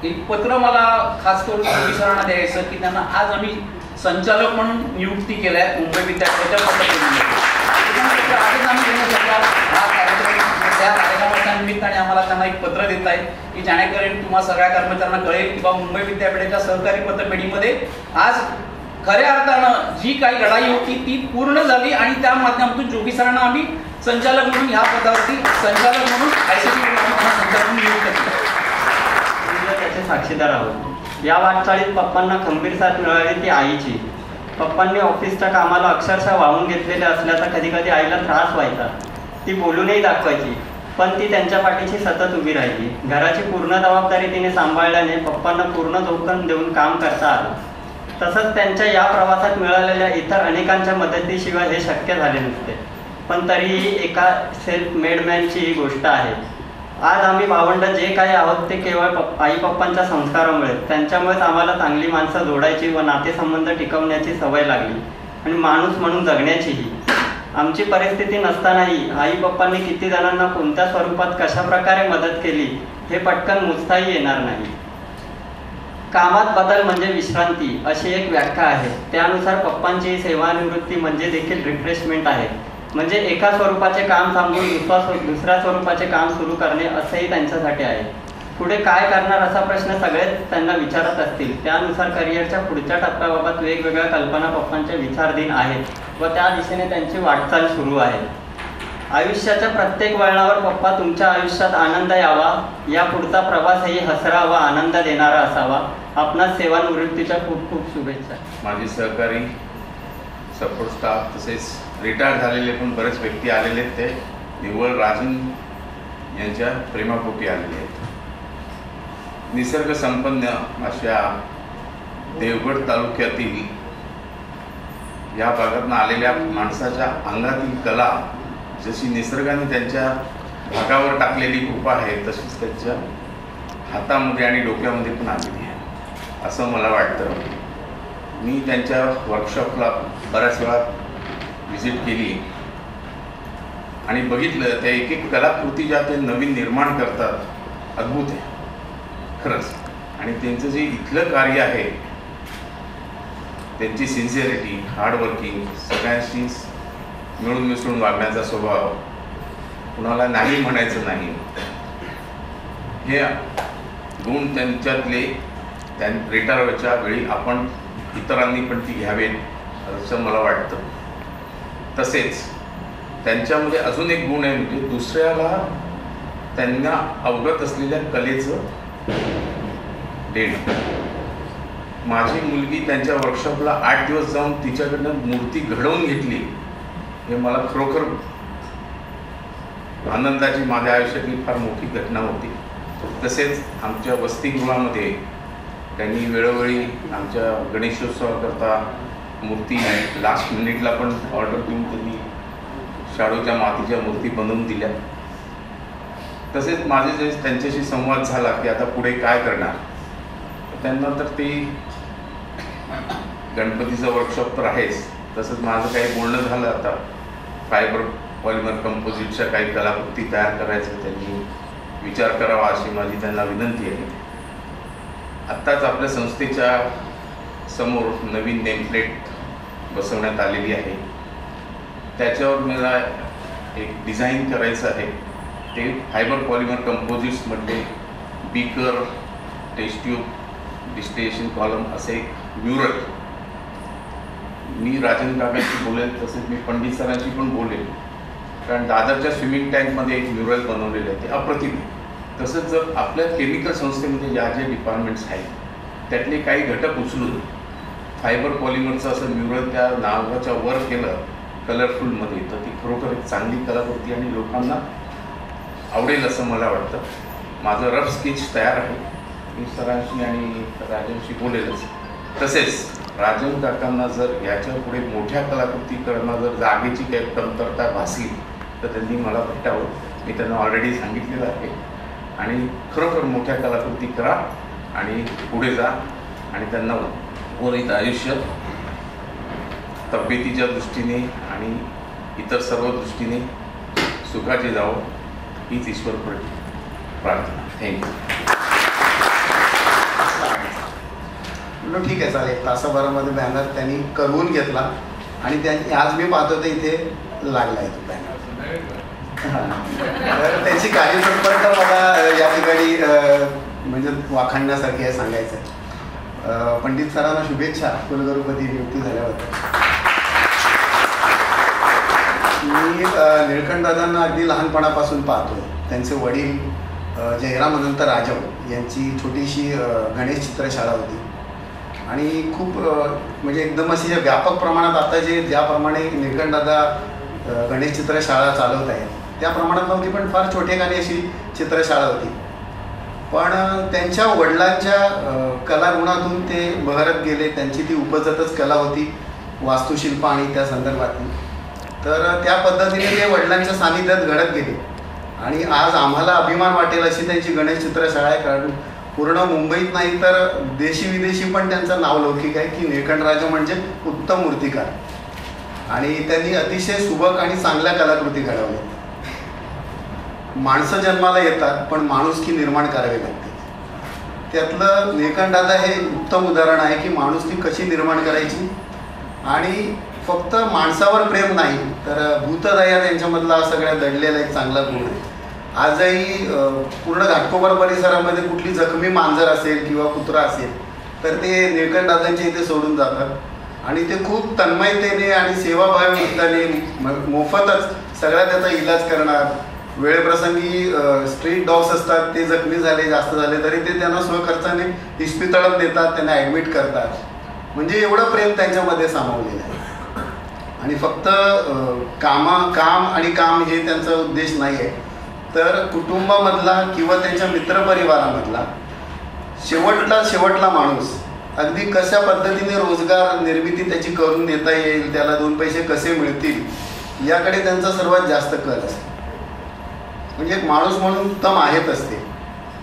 एक पत्र मला खास करून जोगी सरांना द्यायचं की त्यांना आज आम्ही संचालक म्हणून नियुक्ती केली आहे मुंबई विद्यापीठाच्या पत्रकारितेमध्ये. आजच आम्ही देण्यासाठी हा कार्यक्रम त्या कार्यक्रमाच्या निमित्ताने आम्हाला त्यांना एक पत्र देत आहे की जेणेकरून तुम्हा सगळ्या कर्मचाऱ्यांना कळेल की बाबा मुंबई विद्यापीठाच्या सहकारी पत्रपेढीमध्ये आज खऱ्या अर्थानं जी काही लढाई होती ती पूर्ण झाली आणि त्या माध्यमातून जोगी सरांना आम्ही संचालक म्हणून ह्या पदावरती संचालक म्हणून संचालक म्हणून नियुक्त केलं. त्याचे साक्षीदार आहोत. या वाटचाळीत पप्पांना खंबीर साथ मिळाली ती आईची. पप्पांनी ऑफिसच्या कामाला अक्षरशः वाहून घेतलेले असल्याचा कधी कधी आईला त्रास व्हायचा. ती बोलूनही दाखवायची, पण ती त्यांच्या पाठीशी सतत उभी राहिली. घराची पूर्ण जबाबदारी तिने सांभाळल्याने पप्पांना पूर्ण जोखम देऊन काम करता आलं. तसंच त्यांच्या या प्रवासात मिळालेल्या इतर अनेकांच्या मदतीशिवाय हे शक्य झाले नसते. पण तरीही एका सेल्फ मेड मॅनची ही गोष्ट आहे. आज आम्ही भावंड जे काही आहोत ते केवळ आई पप्पांच्या संस्कारामुळे. त्यांच्यामुळेच आम्हाला चांगली माणसं जोडायची व नातेसंबंध टिकवण्याची सवय लागली आणि माणूस म्हणून जगण्याचीही. आमची परिस्थिती नसतानाही आई पप्पांनी किती जणांना कोणत्या स्वरूपात कशा प्रकारे मदत केली हे पटकन मोजताही येणार नाही. कामात बदल म्हणजे विश्रांती अशी एक व्याख्या आहे. त्यानुसार पप्पांची सेवानिवृत्ती म्हणजे देखील रिफ्रेशमेंट आहे. म्हणजे एका स्वरूपाचे काम थांबवून दुसऱ्या स्वरूपाचे काम सुरू करणे असंही त्यांच्यासाठी आहे. पुढे काय करणार असा प्रश्न सगळेच त्यांना विचारत असतील. त्यानुसार करिअरच्या पुढच्या टप्प्याबाबत वेगवेगळ्या कल्पना पप्पांच्या विचारधीन आहेत व त्या दिशेने त्यांची वाटचाल सुरू आहे. आयुष्याच्या प्रत्येक वळणावर पप्पा तुमच्या आयुष्यात आनंद यावा, या पुढचा प्रवासही हसरा व आनंद देणारा असावा. आपणास सेवानिवृत्तीच्या खूप खूप शुभेच्छा. माझे सहकारी, सपोर्ट स्टाफ तसेच रिटायर झालेले पण बरेच व्यक्ती आलेले आहेत. ते निव्वळ राजन यांच्या प्रेमापोटी आलेले आहेत. निसर्ग संपन्न अशा देवगड तालुक्यातील या भागातून आलेल्या माणसाच्या अंगातील कला जशी निसर्गाने त्यांच्या भागावर टाकलेली कृपा आहे तशीच त्यांच्या हातामध्ये आणि डोक्यामध्ये पण आलेली आहे असं मला वाटतं. मी त्यांच्या वर्कशॉपला बऱ्याच वेळा व्हिजिट केली आणि बघितलं त्या एक एक कलाकृती ज्या ते नवीन निर्माण करतात अद्भुत आहे खरंच. आणि त्यांचं जे इथलं कार्य आहे, त्यांची सिन्सिअरिटी, हार्डवर्किंग, सगळ्यांशी मिळून मिसळून वागण्याचा स्वभाव, कुणाला नाही म्हणायचं नाही, हे गुण त्यांच्यातले रिटायरच्या वेळी आपण इतरांनी पण ती घ्यावेत असं मला वाटतं. तसेच त्यांच्यामध्ये अजून एक गुण आहे म्हणजे दुसऱ्याला त्यांना अवगत असलेल्या कलेचं देणं. माझी मुलगी त्यांच्या वर्कशॉपला 8 दिवस जाऊन तिच्याकडनं मूर्ती घडवून घेतली हे मला खरोखर आनंदाची माझ्या आयुष्यातली फार मोठी घटना होती. तसेच आमच्या वसतिगृहामध्ये त्यांनी वेळोवेळी आमच्या गणेशोत्सवाकरता मूर्ती लास्ट मिनिटला पण ऑर्डर देऊन त्यांनी शाडूच्या मातीच्या मूर्ती बनवून दिल्या. तसेच माझे जे त्यांच्याशी संवाद झाला की आता पुढे काय करणार, त्यांना तर ते गणपतीचं वर्कशॉप तर आहेच, तसंच माझं काही बोलणं झालं आता फायबर पॉलिमर कंपोजिटच्या काही कलाकृती तयार करायचं त्यांनी विचार करावा अशी माझी त्यांना विनंती आहे. आत्ताच आपल्या संस्थेच्या समोर नवीन नेमप्लेट बसवण्यात आलेली आहे. त्याच्यावर मला एक डिझाईन करायचं आहे. ते फायबर पॉलिमर कंपोजिट्समधले beaker, test tube, distillation column असे एक म्युरल. मी राजन काकांशी बोलेल तसेच मी पंडित सरांशी पण बोलेल, कारण दादरच्या स्विमिंग टँकमध्ये एक म्युरल बनवलेलं आहे ते अप्रतिम आहे. तसंच जर आपल्या केमिकल संस्थेमध्ये ज्या जे डिपार्टमेंट्स आहेत त्यातले काही घटक उचलून फायबर पॉलिमरचं असं म्युरल त्या नावाच्या वर केलं कलरफुलमध्ये तर ती खरोखर एक चांगली कलाकृती आणि लोकांना आवडेल असं मला वाटतं. माझं रफ स्केच तयार आहे. मी सरांशी आणि राजनशी बोलेलच. तसेच राजन काकांना जर याच्या पुढे मोठ्या कलाकृती करणं जर जागेची काही कमतरता भासली तर त्यांनी मला भेटावं. मी त्यांना ऑलरेडी सांगितलेलं आहे. आणि खरोखर मोठ्या कलाकृती करा आणि पुढे जा आणि त्यांना उर्वरित आयुष्य तब्येतीच्या दृष्टीने आणि इतर सर्व दृष्टीने सुखाचे जावं हीच ईश्वर प्रार्थना. थँक्यू. म्हटलं ठीक आहे चालेल. तासाभरामध्ये बॅनर त्यांनी करवून घेतला आणि त्यांनी आज मी पाहतो तर इथे लागला आहे तो बॅनर. तर त्याची कार्यतत्परता मला या ठिकाणी म्हणजे वाखाणण्यासारखी आहे, सांगायचं आहे. पंडित सरांना शुभेच्छा कुलगुरुपदी नियुक्ती झाल्याबद्दल. मी निळकंठदादांना अगदी लहानपणापासून पाहतो. त्यांचे वडील जयराम अनंत राजव यांची छोटीशी गणेश चित्रशाळा होती आणि खूप म्हणजे एकदम अशी व्यापक प्रमाणात आता ज्याप्रमाणे निळकंठदादा गणेश चित्रशाळा चालवत आहेत त्या प्रमाणात नव्हती, पण फार छोटेखानी अशी चित्रशाळा होती. पण त्यांच्या वडिलांच्या कलागुणातून ते बहरत गेले. त्यांची ती उपजतच कला होती वास्तुशिल्प आणि त्या संदर्भातली. तर त्या पद्धतीने ते वडिलांच्या सानिध्यात घडत गेले आणि आज आम्हाला अभिमान वाटेल अशी त्यांची गणेश चित्रशाळा आहे. कारण पूर्ण मुंबईत नाही तर देशी विदेशी पण त्यांचं नाव लौकिक आहे की निळकंठराजा म्हणजे उत्तम मूर्तिकार. आणि त्यांनी अतिशय सुबक आणि चांगल्या कलाकृती घडवल्या. माणसं जन्माला येतात पण माणुसकी निर्माण करावी लागते. त्यातलं निळकंठदादा हे उत्तम उदाहरण आहे की माणुसकी कशी निर्माण करायची आणि फक्त माणसावर प्रेम नाही तर भूतदया त्यांच्यामधला सगळ्या दडलेला एक चांगला गुण आहे. आजही पूर्ण घाटकोपर परिसरामध्ये कुठली जखमी मांजर असेल किंवा कुत्रा असेल तर ते निळकंठदादांच्या इथे सोडून जातात आणि ते खूप तन्मयतेने आणि सेवाभावयुक्ताने मोफतच सगळ्या त्याचा इलाज करणार. वेळेप्रसंगी स्ट्रीट डॉग्स असतात, ते जखमी झाले जास्त झाले तरी ते त्यांना स्वखर्चाने इस्पितळात नेतात, त्यांना ॲडमिट करतात. म्हणजे एवढं प्रेम त्यांच्यामध्ये सामावलेलं आहे. आणि फक्त काम आणि काम हे त्यांचा उद्देश नाही आहे, तर कुटुंबामधला किंवा त्यांच्या मित्रपरिवारामधला शेवटला माणूस अगदी कशा पद्धतीने रोजगार निर्मिती त्याची करून देता येईल, त्याला 2 पैसे कसे मिळतील याकडे त्यांचा सर्वात जास्त कल असतो. म्हणजे एक माणूस म्हणून उत्तम आहेत असते.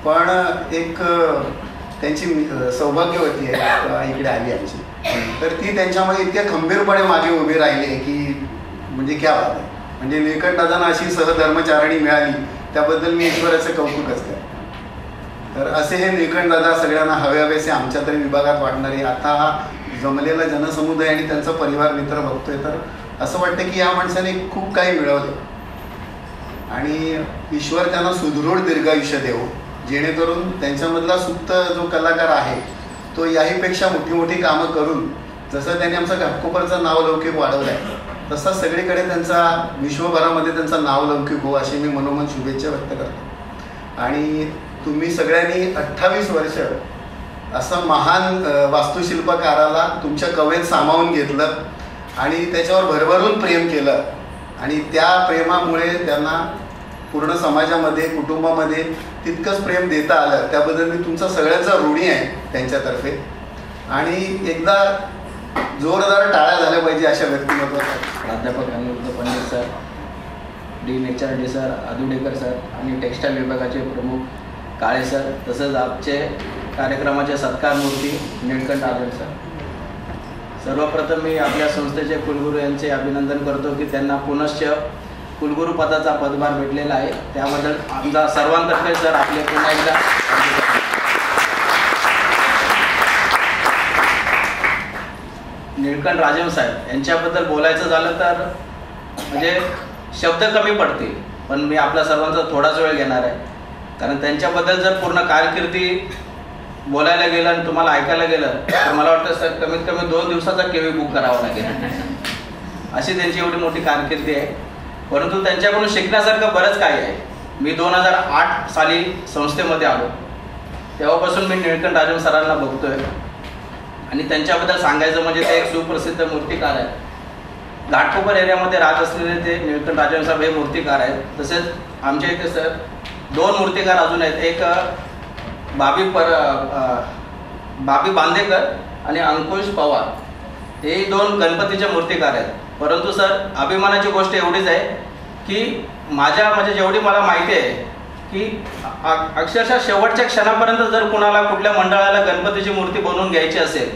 पण एक त्यांची सौभाग्यवती आहे इकडे आली आमची, तर ती त्यांच्यामध्ये इतक्या खंबीरपणे मागे उभी राहिली की म्हणजे क्या बात आहे. म्हणजे निळकंठदादांना अशी सहधर्मचारिणी मिळाली त्याबद्दल मी ईश्वराचं कौतुकच करतो. तर असे हे निळकंठदादा सगळ्यांना हवेसे आमच्या तरी विभागात वाटणारे. आता हा जमलेला जनसमुदाय आणि त्यांचा परिवार मित्र बघतोय तर असं वाटतं की या माणसाने खूप काही मिळवलं आणि ईश्वर त्यांना सुदृढ दीर्घायुष्य देवो, जेणेकरून त्यांच्यामधला सुप्त जो कलाकार आहे तो याहीपेक्षा मोठी कामं करून जसं त्यांनी आमचं घाटकोपरचं नाव लौकिक वाढवलं आहे तसा सगळीकडे त्यांचा विश्वभरामध्ये त्यांचं नाव लौकिक हो अशी मी मनोमन शुभेच्छा व्यक्त करतो. आणि तुम्ही सगळ्यांनी 28 वर्ष असं महान वास्तुशिल्पकाराला तुमच्या कवेत सामावून घेतलं आणि त्याच्यावर भरभरून प्रेम केलं आणि त्या प्रेमामुळे त्यांना पूर्ण समाजामध्ये कुटुंबामध्ये तितकंच प्रेम देता आलं. त्याबद्दल मी तुमचा सगळ्यांचा ऋणी आहे त्यांच्यातर्फे. आणि एकदा जोरदार टाळ्या झाल्या पाहिजे अशा व्यक्तिमत्वासाठी. प्राध्यापक Aniruddha Pandit sir, dean HRD sir, Adudekar sir आणि टेक्स्टाईल विभागाचे प्रमुख काळे सर, तसंच आजचे कार्यक्रमाचे सत्कार मूर्ती निळकंठ आदर सर. सर्वप्रथम मी आपल्या संस्थेचे कुलगुरू यांचे अभिनंदन करतो की त्यांना पुनश्च कुलगुरू पदाचा पदभार भेटलेला आहे. त्याबद्दल आमचा सर्वांतर्फे सर आपले पुन्हा एकदा. निळकंठ राजम साहेब यांच्याबद्दल बोलायचं झालं तर म्हणजे शब्द कमी पडतील, पण मी आपल्या सर्वांचा थोडाच वेळ घेणार आहे. कारण त्यांच्याबद्दल जर पूर्ण कारकिर्दी बोलायला गेलं आणि तुम्हाला ऐकायला गेलं तर मला वाटतं सर कमीत कमी 2 दिवसाचा केवी बुक करावा लागेल, अशी त्यांची एवढी मोठी कारकिर्दी आहे. परंतु त्यांच्याकडून शिकण्यासारखं बरंच काही आहे. मी 2008 साली संस्थेमध्ये आलो, तेव्हापासून मी निळकंठ राजम सरांना बघतोय आणि त्यांच्याबद्दल सांगायचं म्हणजे ते एक सुप्रसिद्ध मूर्तिकार आहेत. घाटकोपर एरियामध्ये राहत असलेले ते निळकंठ राजम साहेब हे मूर्तिकार आहेत. तसेच आमच्या इथे सर 2 मूर्तिकार अजून आहेत. एक बाबी बांदेकर आणि अंकुश पवार, हे 2 गणपतीचे मूर्तिकार आहेत. परंतु सर अभिमानाची गोष्ट एवढीच आहे की म्हणजे जेवढी मला माहिती आहे की अक्षरशः शेवटच्या क्षणापर्यंत जर कुणाला कुठल्या मंडळाला गणपतीची मूर्ती बनवून घ्यायची असेल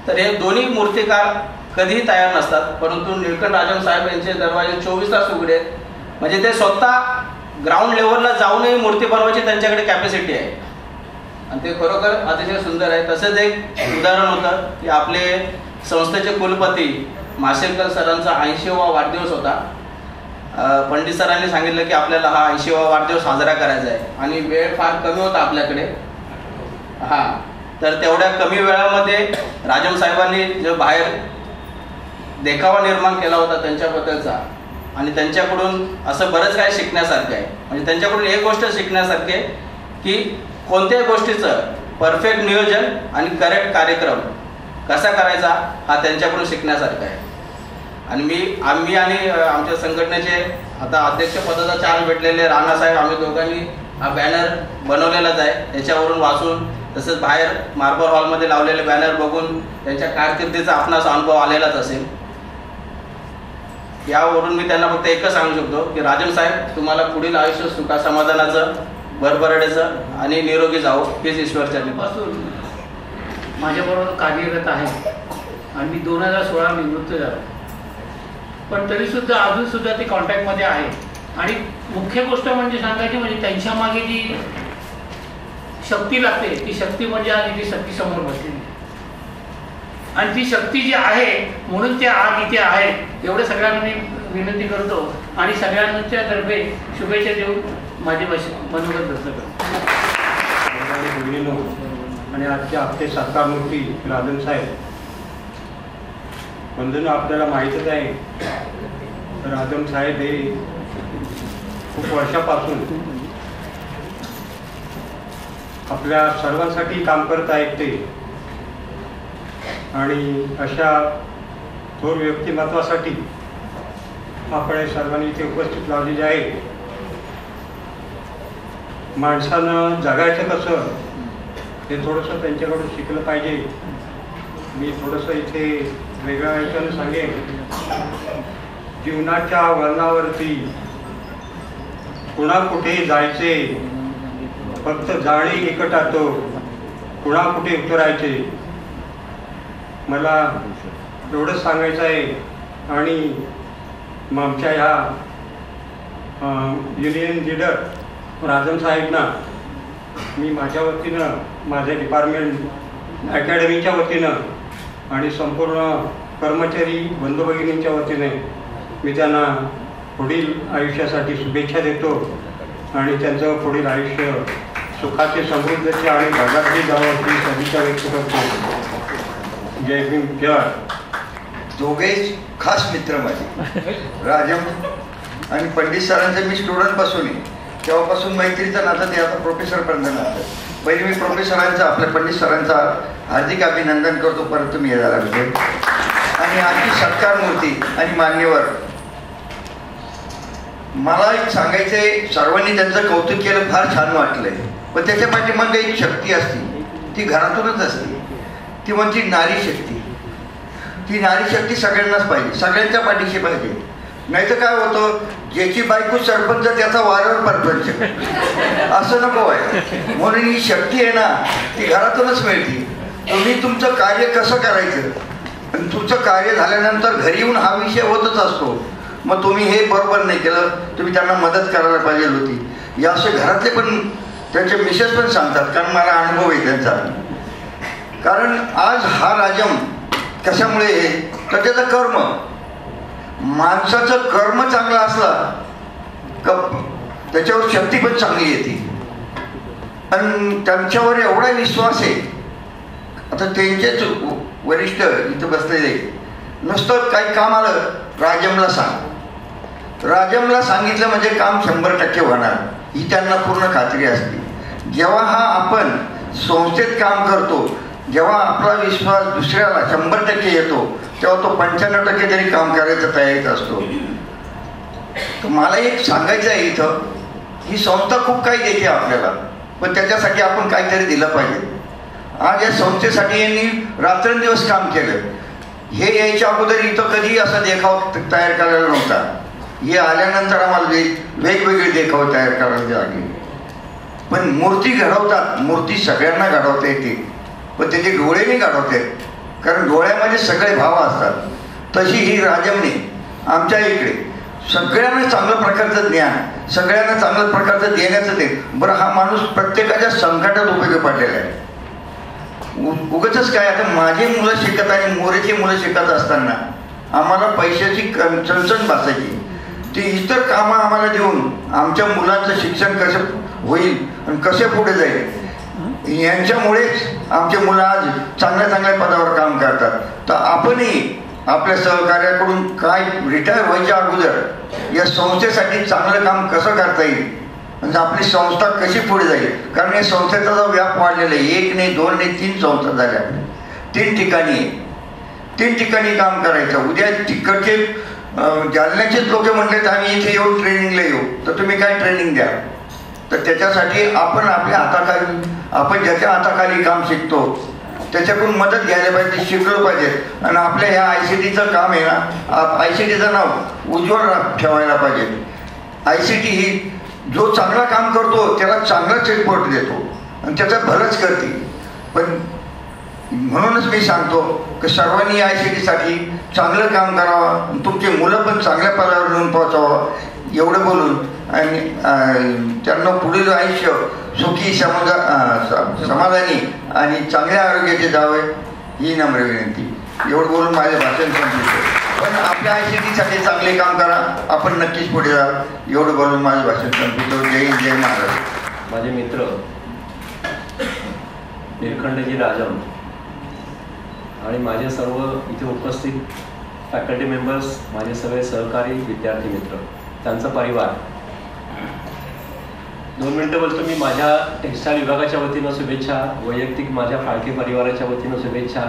तर हे दोन्ही मूर्तिकार कधीही तयार नसतात. परंतु निळकंठ राजम साहेब यांचे दरवाजे 24 तास उघडे आहेत. म्हणजे ते स्वतः ग्राउंड लेवलला जाऊनही मूर्ती बनवायची त्यांच्याकडे कॅपॅसिटी आहे. आणि ते खरोखर अतिशय सुंदर आहे. तसंच एक उदाहरण होतं की आपले संस्थेचे कुलपती माशेलकर सरांचा 80वा वाढदिवस होता. पंडित सरांनी सांगितलं की आपल्याला हा 80वा वाढदिवस साजरा करायचा आहे आणि वेळ फार कमी होता आपल्याकडे. तर तेवढ्या कमी वेळामध्ये राजम साहेबांनी जो बाहेर देखावा निर्माण केला होता त्यांच्याबद्दलचा, आणि त्यांच्याकडून असं बरंच काही शिकण्यासारखं आहे. म्हणजे त्यांच्याकडून एक गोष्ट शिकण्यासारखी आहे की कोणत्याही गोष्टीचं परफेक्ट नियोजन आणि करेक्ट कार्यक्रम कसा करायचा हा त्यांच्याकडून शिकण्यासारखा आहे. आणि आम्ही आणि आमच्या संघटनेचे आता अध्यक्षपदाचा चान्स भेटलेले राणासाहेब, आम्ही दोघांनी हा बॅनर बनवलेलाच आहे. त्याच्यावरून वाचून तसंच बाहेर मार्बल हॉलमध्ये लावलेले बॅनर बघून त्यांच्या कारकिर्दीचा आपणास अनुभव आलेलाच असेल. यावरून मी त्यांना फक्त एकच सांगू शकतो की राजम साहेब, तुम्हाला पुढील आयुष्य सुखा समाधानाचं, भरभराटीचं आणि निरोगी जावो हीच ईश्वरचरणी पासून माझ्याबरोबर कार्यरत आहे आणि मी 2016 निवृत्त झालो, पण तरीसुद्धा अजूनसुद्धा ते कॉन्टॅक्टमध्ये आहे. आणि मुख्य गोष्ट म्हणजे सांगायची म्हणजे त्यांच्या मागे जी शक्ती लागते ती शक्ती म्हणजे आज इथे शक्ती समोर बसलेली, आणि ती शक्ती जी आहे म्हणून ते आज इथे आहे. एवढं सगळ्यांना मी विनंती करतो आणि सगळ्यांच्या तर्फे शुभेच्छा देऊन माझे मनोगत व्यक्त करतो. आणि आजचे आपले सत्कारमूर्ती राजन साहेब, वंदन आपल्याला माहीतच आहे. राजन साहेब हे खूप वर्षापासून आपल्या सर्वांसाठी काम करत आहेत ते, आणि अशा थोर व्यक्तिमत्वासाठी आपण सर्वांनी इथे उपस्थित लावलेले आहे. माणसानं जगायचं कसं हे थोडंसं त्यांच्याकडून शिकलं पाहिजे. मी थोडंसं इथे वेगळ्या ह्याच्यानं सांगेन. जीवनाच्या वळणावरती कुणा कुठे जायचे, फक्त जाणे एकटातो, कुणा कुठे उतरायचे. मला एवढंच सांगायचं आहे. आणि आमच्या ह्या युनियन लीडर राजन साहेबांना मी माझ्या वतीनं, माझ्या डिपार्टमेंट अकॅडमीच्या वतीनं आणि संपूर्ण कर्मचारी बंधू भगिनींच्या वतीने मी त्यांना पुढील आयुष्यासाठी शुभेच्छा देतो आणि त्यांचं पुढील आयुष्य सुखाचे, समृद्धीचे आणि भरभराटी जावं ही सदिच्छा व्यक्त करतो. जय भीम, जय. दोघे खास मित्र माझे, राजम आणि पंडित सरांचे मी स्टुडंटपासून आहे, तेव्हापासून मैत्रीचं नातं ते आता प्रोफेसरपर्यंत नातं. पहिले मी प्रोफेसरांचा, आपल्या पंडित सरांचा हार्दिक अभिनंदन करतो परत तुम्ही हे झाल्याबद्दल. आणि आजची सत्कारमूर्ती आणि मान्यवर, मला एक सांगायचं आहे, सर्वांनी त्यांचं कौतुक केलं, फार छान वाटलंय. पण त्याच्या पाठीमागे एक शक्ती असते, ती घरातूनच असते. ती म्हणजे नारी शक्ती. ती नारी शक्ती सगळ्यांनाच पाहिजे, सगळ्यांच्या पाठीशी पाहिजे. नाही तर काय होतं, ज्याची बायको सरपंच त्याचा वाऱ्यावर परपंच, असं नको आहे. म्हणून ही शक्ती आहे ना, ती घरातूनच मिळते. तुम्ही तुमचं कार्य कसं करायचं, आणि तुमचं कार्य झाल्यानंतर घरी येऊन हा विषय होतच असतो. मग तुम्ही हे बरोबर नाही केलं, तुम्ही त्यांना मदत करायला पाहिजे होती. या असे घरातले पण, त्यांचे मिसेस पण सांगतात, कारण मला अनुभव आहे त्यांचा. कारण आज हा राजम कशामुळे, तर त्याचं कर्म, माणसाचं कर्म चांगलं असला का त्याच्यावर शक्ती पण चांगली येते. आणि त्यांच्यावर एवढा विश्वास आहे. आता त्यांचेच वरिष्ठ इथं बसलेले, नुसतं काही काम आलं राजमला सांग, राजमला सांगितलं म्हणजे काम 100% होणार, ही त्यांना पूर्ण खात्री असते. जेव्हा हा आपण संस्थेत काम करतो, जेव्हा आपला विश्वास दुसऱ्याला 100% येतो, तेव्हा तो 95% तरी काम करायचं तयारीत असतो. तर मला एक सांगायचं आहे इथं, ही संस्था खूप काही देते आपल्याला, पण त्याच्यासाठी आपण काहीतरी दिलं पाहिजे. आज या संस्थेसाठी यांनी रात्रंदिवस काम केलं. हे यायच्या अगोदर इथं कधी असा देखाव तयार करायला नव्हता. हे आल्यानंतर आम्हाला वेगवेगळे देखाव तयार करायला लागले. पण मूर्ती घडवतात, मूर्ती सगळ्यांना घडवता येते, पण त्याचे डोळे नाही घडवते, कारण डोळ्यामध्ये सगळे भाव असतात. तशी ही राजमने आमच्या इकडे सगळ्यांना चांगल्या प्रकारचं ज्ञान, सगळ्यांना चांगल्या प्रकारचं देण्याचं ते. बरं, हा माणूस प्रत्येकाच्या संकटात उपयोगी पडलेला आहे. उगाचच काय, आता माझी मुलं शिकत आणि मोरेची मुलं शिकत असताना आम्हाला पैशाची चणचण भासायची. ती इतर कामं आम्हाला देऊन आमच्या मुलांचं शिक्षण कसं होईल आणि कसे पुढे जाईल यांच्यामुळेच आमचे मुलं आज चांगल्या चांगल्या पदावर काम करतात. तर आपणही आपल्या सहकार्याकडून काय रिटायर व्हायच्या अगोदर या संस्थेसाठी चांगलं काम कसं करता येईल, म्हणजे आपली संस्था कशी पुढे जाईल. कारण या संस्थेचा जो व्याप वाढलेला आहे, 1 नाही 2 नाही 3 संस्था झाल्या, 3 ठिकाणी काम करायचं. उद्या तिकडचे जालन्याचेच लोक म्हणले तर आम्ही इथे येऊ ट्रेनिंगला येऊ, तर तुम्ही काय ट्रेनिंग द्या. तर त्याच्यासाठी आपण आपल्या हाताखाली, आपण ज्याच्या हाताखाली काम शिकतो त्याच्याकडून मदत घ्यायला पाहिजे, शिकलो पाहिजे. आणि आपल्या ह्या ICTचं काम आहे ना, ICTचं नाव उज्ज्वल ठेवायला पाहिजे. ICT ही जो चांगला काम करतो त्याला चांगलाच रिपोर्ट देतो आणि त्याचं भलंच करते. पण म्हणूनच मी सांगतो की सर्वांनी ICTसाठी चांगलं काम करावं, तुमची मुलं पण चांगल्या पदावर येऊन पोहोचावं, एवढं बोलून आणि त्यांना पुढील आयुष्य सुखी समाधानी आणि चांगल्या आरोग्याचे जावे ही नम्र विनंती. एवढं बोलून माझे भाषण संपवितो. पण आपल्या ICTसाठी चांगले काम करा, आपण नक्कीच पुढे जा. एवढं बोलून माझे भाषण संपवितो. जय हिंद, जय महाराष्ट्र. माझे मित्र निलखंडजी राजम आणि माझे सर्व इथे उपस्थित फॅकल्टी मेंबर्स, माझे सगळे सहकारी विद्यार्थी मित्र, त्यांचा परिवार, 2 मिनटं बोलतो मी. माझ्या टेक्स्टाईल विभागाच्या वतीनं शुभेच्छा, वैयक्तिक माझ्या फाळके परिवाराच्या वतीनं शुभेच्छा.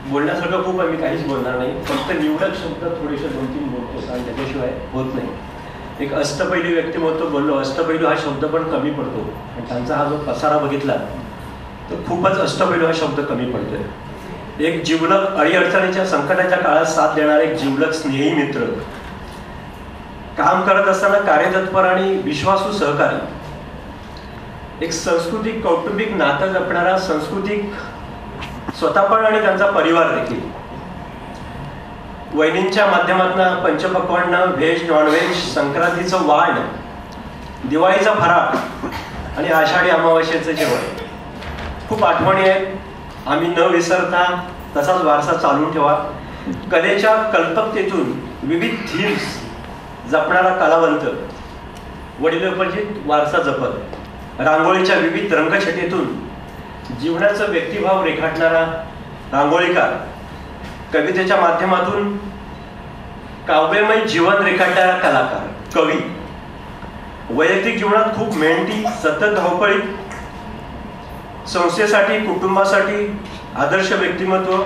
बोलण्यासारखं खूप आहे, मी काहीच बोलणार नाही. फक्त निवडक शब्द थोडेसे 2-3 बोलतो आणि त्याच्याशिवाय होत नाही. एक अष्टपैलू व्यक्तिमत्व बोललो. अष्टपैलू हा शब्द पण कमी पडतो आणि त्यांचा हा जो पसारा बघितला तर खूपच अष्टपैलू हा शब्द कमी पडतोय. एक जिवलग, अडीअडचणीच्या संकटाच्या काळात साथ देणारा एक जिवलग स्नेही मित्र, काम करत असताना कार्यतत्पर आणि विश्वासू सहकारी, एक सांस्कृतिक कौटुंबिक नातं जपणारा सांस्कृतिक स्वतः पण आणि त्यांचा परिवार देखील. वहिनींच्या माध्यमातून पंचपक्वान्न, व्हेज नॉनव्हेज, संक्रांतीचं वाण, दिवाळीचा फराळ आणि आषाढी अमावास्येचं जेवण, खूप आठवणी आहेत. आम्ही न विसरता तसाच वारसा चालून ठेवा. कलेच्या कल्पकतेतून विविध थीम्स जपणारा कलावंत, वडिलोपार्जित वारसा जपत, रांगोळीच्या विविध रंगछटेतून जीवनाचा व्यक्तिभाव रेखाटणारा रांगोळीकार, कवितेच्या माध्यमातून काव्यमय जीवन रेखाटणारा कलाकार, कवी, वैयक्तिक जीवनात खूप मेहनती, सतत धावपळीत, संस्थेसाठी, कुटुंबासाठी आदर्श व्यक्तिमत्व,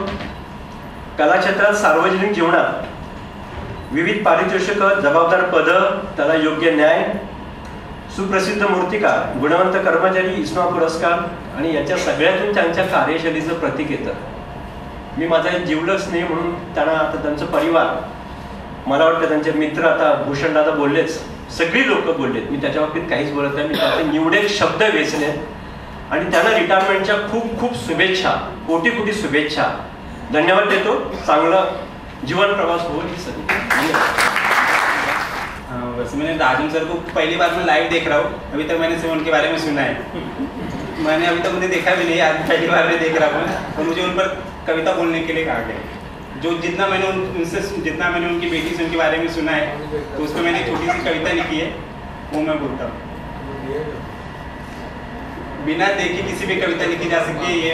कलाक्षेत्रात, सार्वजनिक जीवनात विविध पारितोषिकं, जबाबदार पदं, त्याला योग्य न्याय, सुप्रसिद्ध मूर्तिकार, गुणवंत कर्मचारी, इस्मा पुरस्कार आणि याच्या सगळ्यातून त्यांच्या कार्यशैलीचं प्रतीक येतं. मी माझा एक जिवलग स्नेह म्हणून त्यांना, आता त्यांचा परिवार, मला वाटतं त्यांचे मित्र, आता भूषणदादा बोललेच, सगळी लोक बोललेत, मी त्याच्या बाबतीत काहीच बोलत नाही. मी त्याचे निवडक शब्द वेचले आणि त्यांना रिटायरमेंटच्या खूप खूप शुभेच्छा, कोटी कोटी शुभेच्छा, धन्यवाद देतो. चांगला जीवन प्रवास हो. वैसे मैंने राजम सर को पहली बार मैं लाइव देख रहा हूँ. अभी तक मैंने सिर्फ उनके बारे में सुना है, मैंने अभी तक उन्हें देखा भी नहीं, आज पहली बार मैं देख रहा हूँ. और मुझे उन पर कविता बोलने के लिए कहा गया. जो जितना मैंने उनकी बेटी से उनके बारे में सुना है, तो उस पर मैंने छोटी सी कविता लिखी है, वो मैं बोलता हूँ. बिना देखे किसी भी कविता लिखी जा सकती है. ये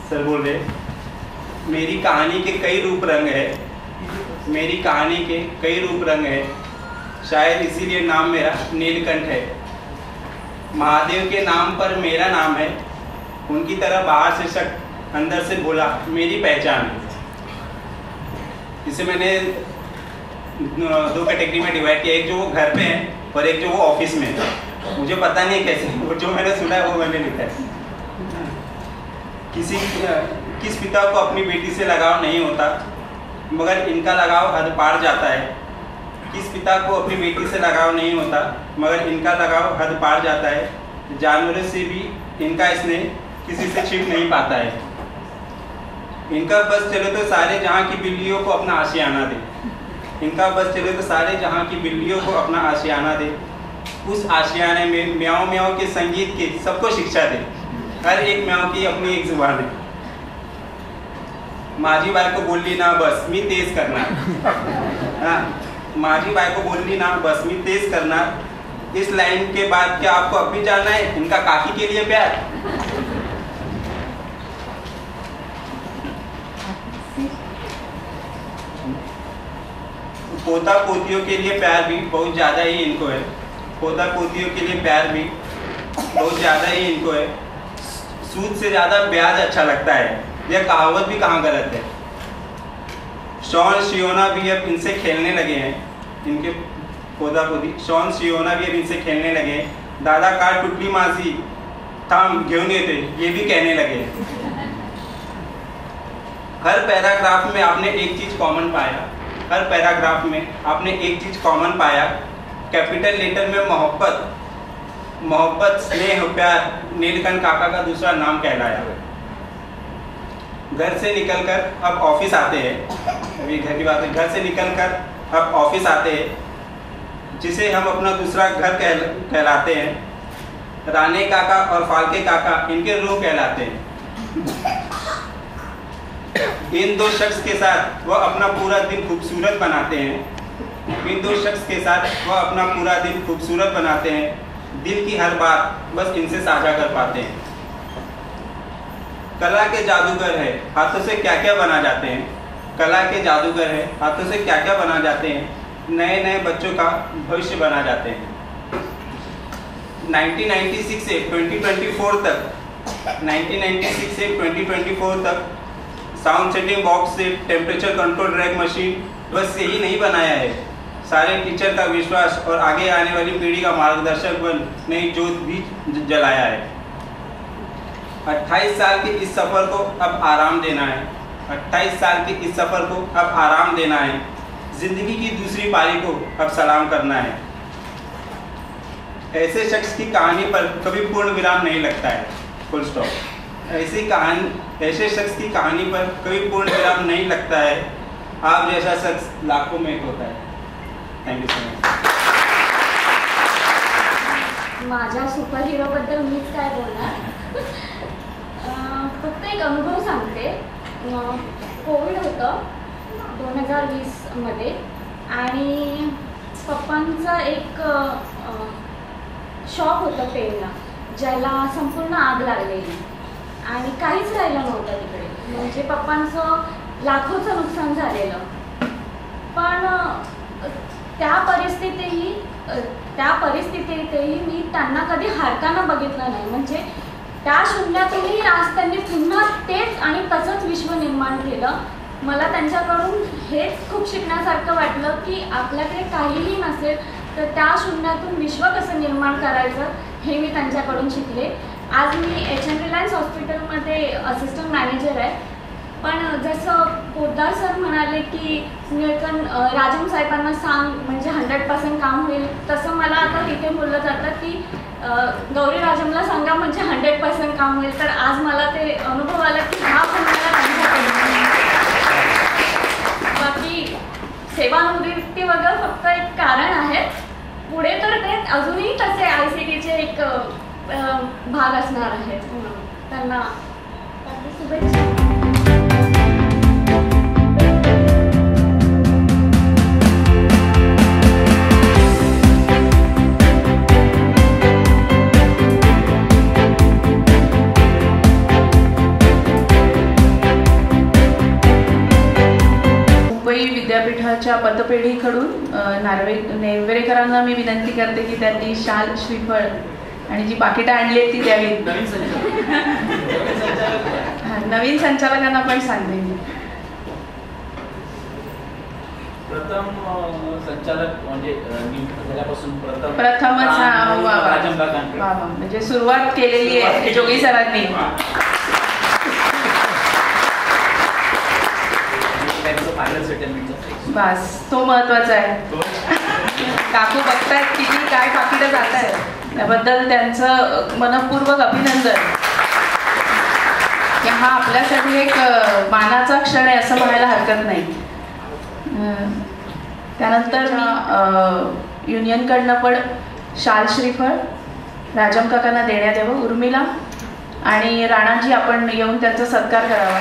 सर बोल रहे, मेरी कहानी के कई रूप रंग है, मेरी कहानी के कई रूप रंग है, शायद इसीलिए नाम मेरा नीलकंठ है. महादेव के नाम पर मेरा नाम है, उनकी तरह बाहर से शक, अंदर से बोला मेरी पहचान है. इसे मैंने 2 कैटेगरी में डिवाइड किया, एक जो वो घर पे है और एक जो वो ऑफिस में है. मुझे पता नहीं कैसे, जो मैंने सुना है वो मैंने लिखा है. किस पिता को अपनी बेटी से लगाव नहीं होता, मगर इनका लगाव हद पार जाता है. किस पिता को अपनी बेटी से लगाव नहीं होता, मगर इनका लगाव हद पार जाता है. जानवरों से भी इनका स्नेह किसी से छिप नहीं पाता है. इनका बस चले तो सारे जहाँ की बिल्लियों को अपना आशियाना दे। इनका बस चले तो सारे जहाँ की बिल्लियों को अपना आशियाना दे। उस आशियाने में म्याऊं म्याऊं के संगीत की सबको शिक्षा दे। हर एक म्याऊं की अपनी एक जुबान है। माझी बायको बोलली ना बस मी तेज करणार। हाँ, माझी बायको बोलली ना बस मी तेज करणार। इस लाइन के बाद क्या आपको अब भी जानना है इनका काकी के लिए प्यार? पोता पोतियों के लिए प्यार भी बहुत ज़्यादा ही इनको है। पोता पोतियों के लिए प्यार भी बहुत ज़्यादा ही इनको है। सूद से ज़्यादा ब्याज अच्छा लगता है, यह कहावत भी कहाँ गलत है। शॉन शियोना भी अब इनसे खेलने लगे हैं। इनके पोता पोती शॉन शियोना भी अब इनसे खेलने लगे हैं। दादा कार टुटली मासी थाम घेऊन येते ये भी कहने लगे हैं। हर पैराग्राफ में आपने एक चीज़ कॉमन पाया। हर पैराग्राफ में आपने एक चीज कॉमन पाया। कैपिटल लेटर में मोहब्बत, मोहब्बत, स्नेह, प्यार नीलकंठ काका का दूसरा नाम कहलाया। घर से निकलकर अब ऑफिस आते हैं। अभी घर की बात है। घर से निकलकर अब ऑफिस आते हैं, जिसे हम अपना दूसरा घर कहलाते हैं। राणे काका और फाल्के काका इनके रूह कहलाते हैं। इन दो शख्स के साथ वह अपना पूरा दिन खूबसूरत बनाते हैं। इन दो शख्स के साथ वह अपना पूरा दिन खूबसूरत बनाते हैं। दिल की हर बात बस इनसे साझा कर पाते हैं। कला के जादूगर है, हाथों से क्या क्या बना जाते हैं। कला के जादूगर है, हाथों से क्या क्या बना जाते हैं। नए नए बच्चों का भविष्य बना जाते हैं। 1996 से 2024 तक 1996 से 2024 तक साउंड सेटिंग बॉक्स से टेम्परेचर कंट्रोल ड्रैग मशीन बस यही नहीं बनाया है, सारे टीचर का विश्वास और आगे आने वाली पीढ़ी का मार्गदर्शक बन नई जोत भी जलाया है। 28 साल के इस सफ़र को अब आराम देना है। 28 साल के इस सफ़र को अब आराम देना है। जिंदगी की दूसरी पारी को अब सलाम करना है। ऐसे शख्स की कहानी पर कभी पूर्ण विराम नहीं लगता है, फुल स्टॉप। ऐसे शख्स की कहानी पर कभी पूर्ण विराम नहीं लगता है। आप जैसा शख्स लाखों में एक होता है। Thank you so much. माझ्या सुपर हिरो बद्दल मीच काय बोलणार, फक्त एक अनुभव सांगते. कोविड होतं 2020 मध्ये आणि पप्पांचा एक शॉप होतं पेनला, ज्याला संपूर्ण आग लागलेली आणि काहीच राहिलं नव्हतं तिकडे. म्हणजे पप्पांचं लाखोचं नुकसान झालेलं. पण त्या परिस्थितीतही मी त्यांना कधी हारताना बघितलं नाही. म्हणजे त्या शून्यातूनही आज त्यांनी पुन्हा तेच आणि तसंच विश्व निर्माण केलं. मला त्यांच्याकडून हेच खूप शिकण्यासारखं वाटलं की आपल्याकडे काहीही नसेल तर त्या शून्यातून विश्व कसं निर्माण करायचं हे मी त्यांच्याकडून शिकले. आज मी HN रिलायन्स हॉस्पिटलमध्ये असिस्टंट मॅनेजर आहे. पण जसं पोद्दार सर म्हणाले की राजम साहेबांना सांग म्हणजे 100% काम होईल, तसं मला आता तिथे बोललं जातं की गौरी राजमला सांगा म्हणजे 100% काम होईल. तर आज मला ते अनुभव आला की हा पण मला त्यांच्याकडून. बाकी सेवानिवृत्ती वगैरे फक्त एक कारण आहे. पुढे तर ते अजूनही तसे ICTचे एक भाग असणार आहेत. त्यांना शुभेच्छा. मुंबई विद्यापीठाच्या पतपेढीकडून नेवेरेकरांना मी विनंती करते की त्यांनी शाल, श्रीफळ आणि जी पाकिटं आणली आहेत ती द्यावीत. नवीन संचालकांना पण सांगते मी. प्रथम संचालक म्हणजे झाल्यापासून प्रथमच म्हणजे सुरुवात केलेली आहे जोगी सरांनी. बस तो महत्वाचा आहे. काकू बघतायत किती काय पाकिटं जात आहेत, त्याबद्दल त्यांचं मनपूर्वक अभिनंदन. की हा आपल्यासाठी एक मानाचा क्षण आहे असं म्हणायला हरकत नाही. त्यानंतर युनियनकडनं पण शाल श्रीफळ राजम काकांना देण्यात यावं. उर्मिला आणि राणाजी आपण येऊन त्यांचा सत्कार करावा.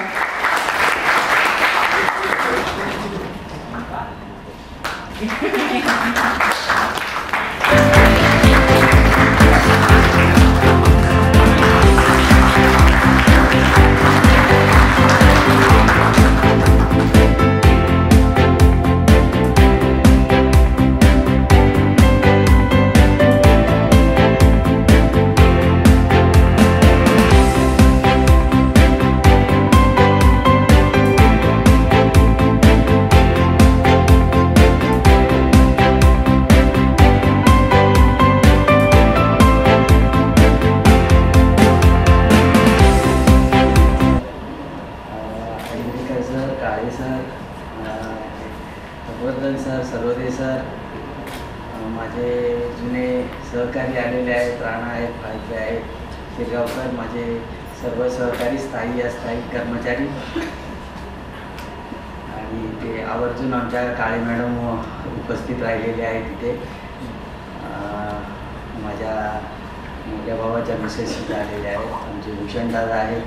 सर, सर्वदे सर, माझे जुने सहकारी आलेले आहेत, राणा आहेत, फाळके आहेत, शिरगावकर, माझे सर्व सहकारी स्थायी अस्थायी कर्मचारी आणि ते आवर्जून आमच्या काळे मॅडम उपस्थित राहिलेले आहेत तिथे. माझ्या मोठ्या भावाच्या मिसेस सुद्धा आलेल्या आहेत, आमचे भूषणदादा आहेत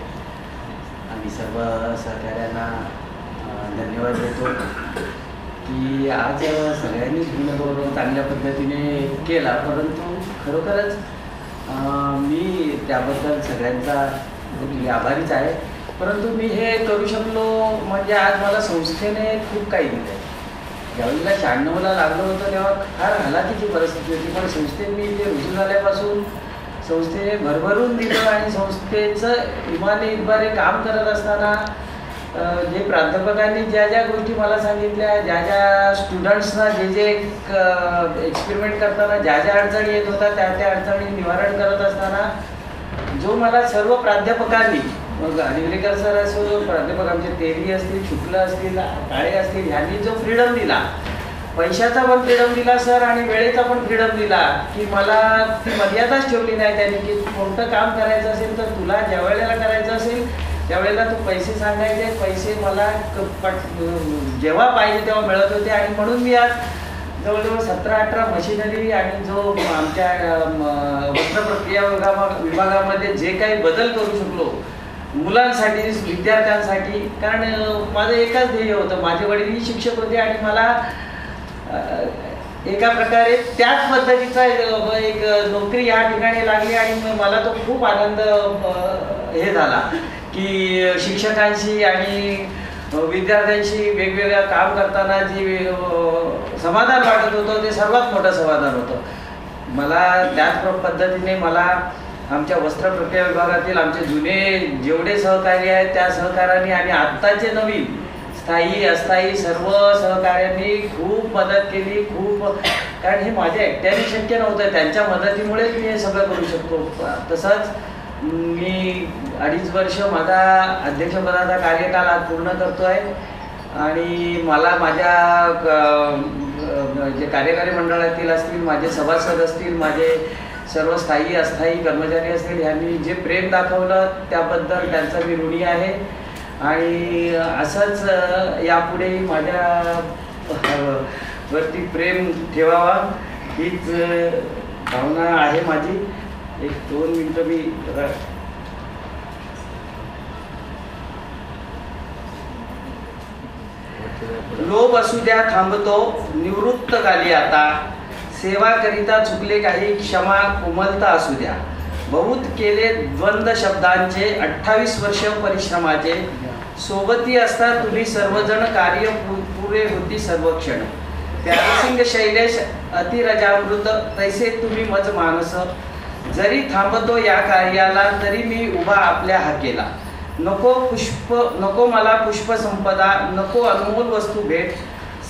आणि सर्व सहकाऱ्यांना धन्यवाद देतो की आज सगळ्यांनीच गुणगौरव चांगल्या पद्धतीने केला, परंतु खरोखरच मी त्याबद्दल सगळ्यांचा आभारीच आहे. परंतु मी हे करू शकलो म्हणजे आज मला संस्थेने खूप काही दिलं आहे. ज्यावेळेला 96ला लागलं होतं तेव्हा फार हालाकीची परिस्थिती होती, पण संस्थेत मी इथे रुजू झाल्यापासून संस्थेने भरभरून दिलं आणि संस्थेचं इमाने इतबारे काम करत असताना जे प्राध्यापकांनी ज्या ज्या गोष्टी मला सांगितल्या, ज्या ज्या स्टुडंट्सना जे एक्सपेरिमेंट करताना ज्या ज्या अडचणी येत होत्या त्या त्या अडचणी निवारण करत असताना जो मला सर्व प्राध्यापकांनी, मग अनिगलेकर सर असो, प्राध्यापक आमचे तेली असतील, शुक्ल असतील, काळे असतील, ह्यांनी जो फ्रीडम दिला, पैशाचा पण फ्रीडम दिला सर आणि वेळेचा पण फ्रीडम दिला की मला ती मर्यादाच ठेवली नाही त्यांनी की कोणतं काम करायचं असेल तर तुला ज्या वेळेला करायचं असेल त्यावेळेला तू पैसे सांगायचे, पैसे मला जेव्हा पाहिजे तेव्हा मिळत होते. आणि म्हणून मी आज जवळजवळ 17-18 मशिनरी आणि जो आमच्या वस्त्र प्रक्रिया विभागामध्ये जे काही बदल करू शकलो मुलांसाठी, विद्यार्थ्यांसाठी, कारण माझं एकच ध्येय होतं. माझे वडीलही शिक्षक होते आणि मला एका प्रकारे त्याच पद्धतीचा एक नोकरी या ठिकाणी लागली आणि मला तो खूप आनंद हे झाला की शिक्षकांशी आणि विद्यार्थ्यांशी वेगवेगळं काम करताना जी समाधान वाटत होतं ते सर्वात मोठं समाधान होतं मला. त्याच पद्धतीने मला आमच्या वस्त्र प्रक्रिया विभागातील आमचे जुने जेवढे सहकारी आहेत त्या सहकाऱ्यांनी आणि आत्ताचे नवीन स्थायी अस्थायी सर्व सहकाऱ्यांनी खूप मदत केली, खूप, कारण हे माझ्या एकट्याने शक्य नव्हतं, त्यांच्या मदतीमुळेच मी हे सगळं करू शकतो. तसंच मी 2.5 वर्ष माझा अध्यक्षपदाचा कार्यकाल आज पूर्ण करतो आहे आणि मला माझ्या जे कार्यकारी मंडळातील असतील, माझे सभासद असतील, माझे सर्व स्थायी अस्थायी कर्मचारी असतील, ह्यांनी जे प्रेम दाखवलं त्याबद्दल त्यांचा मी ऋणी आहे आणि असंच यापुढेही माझ्या वरती प्रेम ठेवावा हीच भावना आहे माझी. 1-2 मिनिटं मी लोभ असू द्या थांबतो निवृत्त काली आता, सेवा करिता चुकले काही क्षमा कोमलता असू द्या, बहुत केले द्वंद्व शब्दांचे 28 वर्ष परिश्रमाचे, सोबती असता तुम्ही सर्वजण कार्य पुरे होती सर्व क्षण, प्यारसिंग शैलेश अतिरजामृत तैसे तुम्ही मज मानस, जरी थांबतो या कार्याला तरी मी उभा आपल्या हाकेला, नको मला पुष्प संपदा, नको अनमोल वस्तू भेट,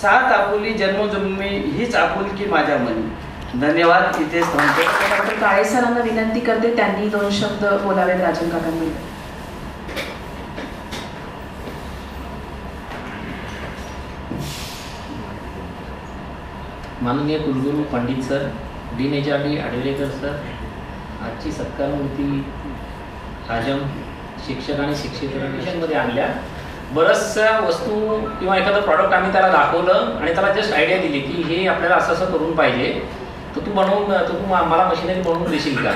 सात आपुली जन्मोजन्मी हीच आपुलकी माझ्या मनी. धन्यवाद. इथेच थांबतो. डॉक्टर काळे सरांना विनंती करते त्यांनी 2 शब्द बोलावेत राजन काकांनी. माननीय कुलगुरू पंडित सर, डीन एच.आर.डी. आडवेकर सर, आजची सत्कारमूर्ती राजम शिक्षक आणि शिक्षित रिलेशनमध्ये आणल्या. बऱ्याचशा वस्तू किंवा एखादं प्रॉडक्ट आम्ही त्याला दाखवलं आणि त्याला जस्ट आयडिया दिली की हे आपल्याला असं असं करून पाहिजे, तर तू मला मशिनरी बनवून देशील का.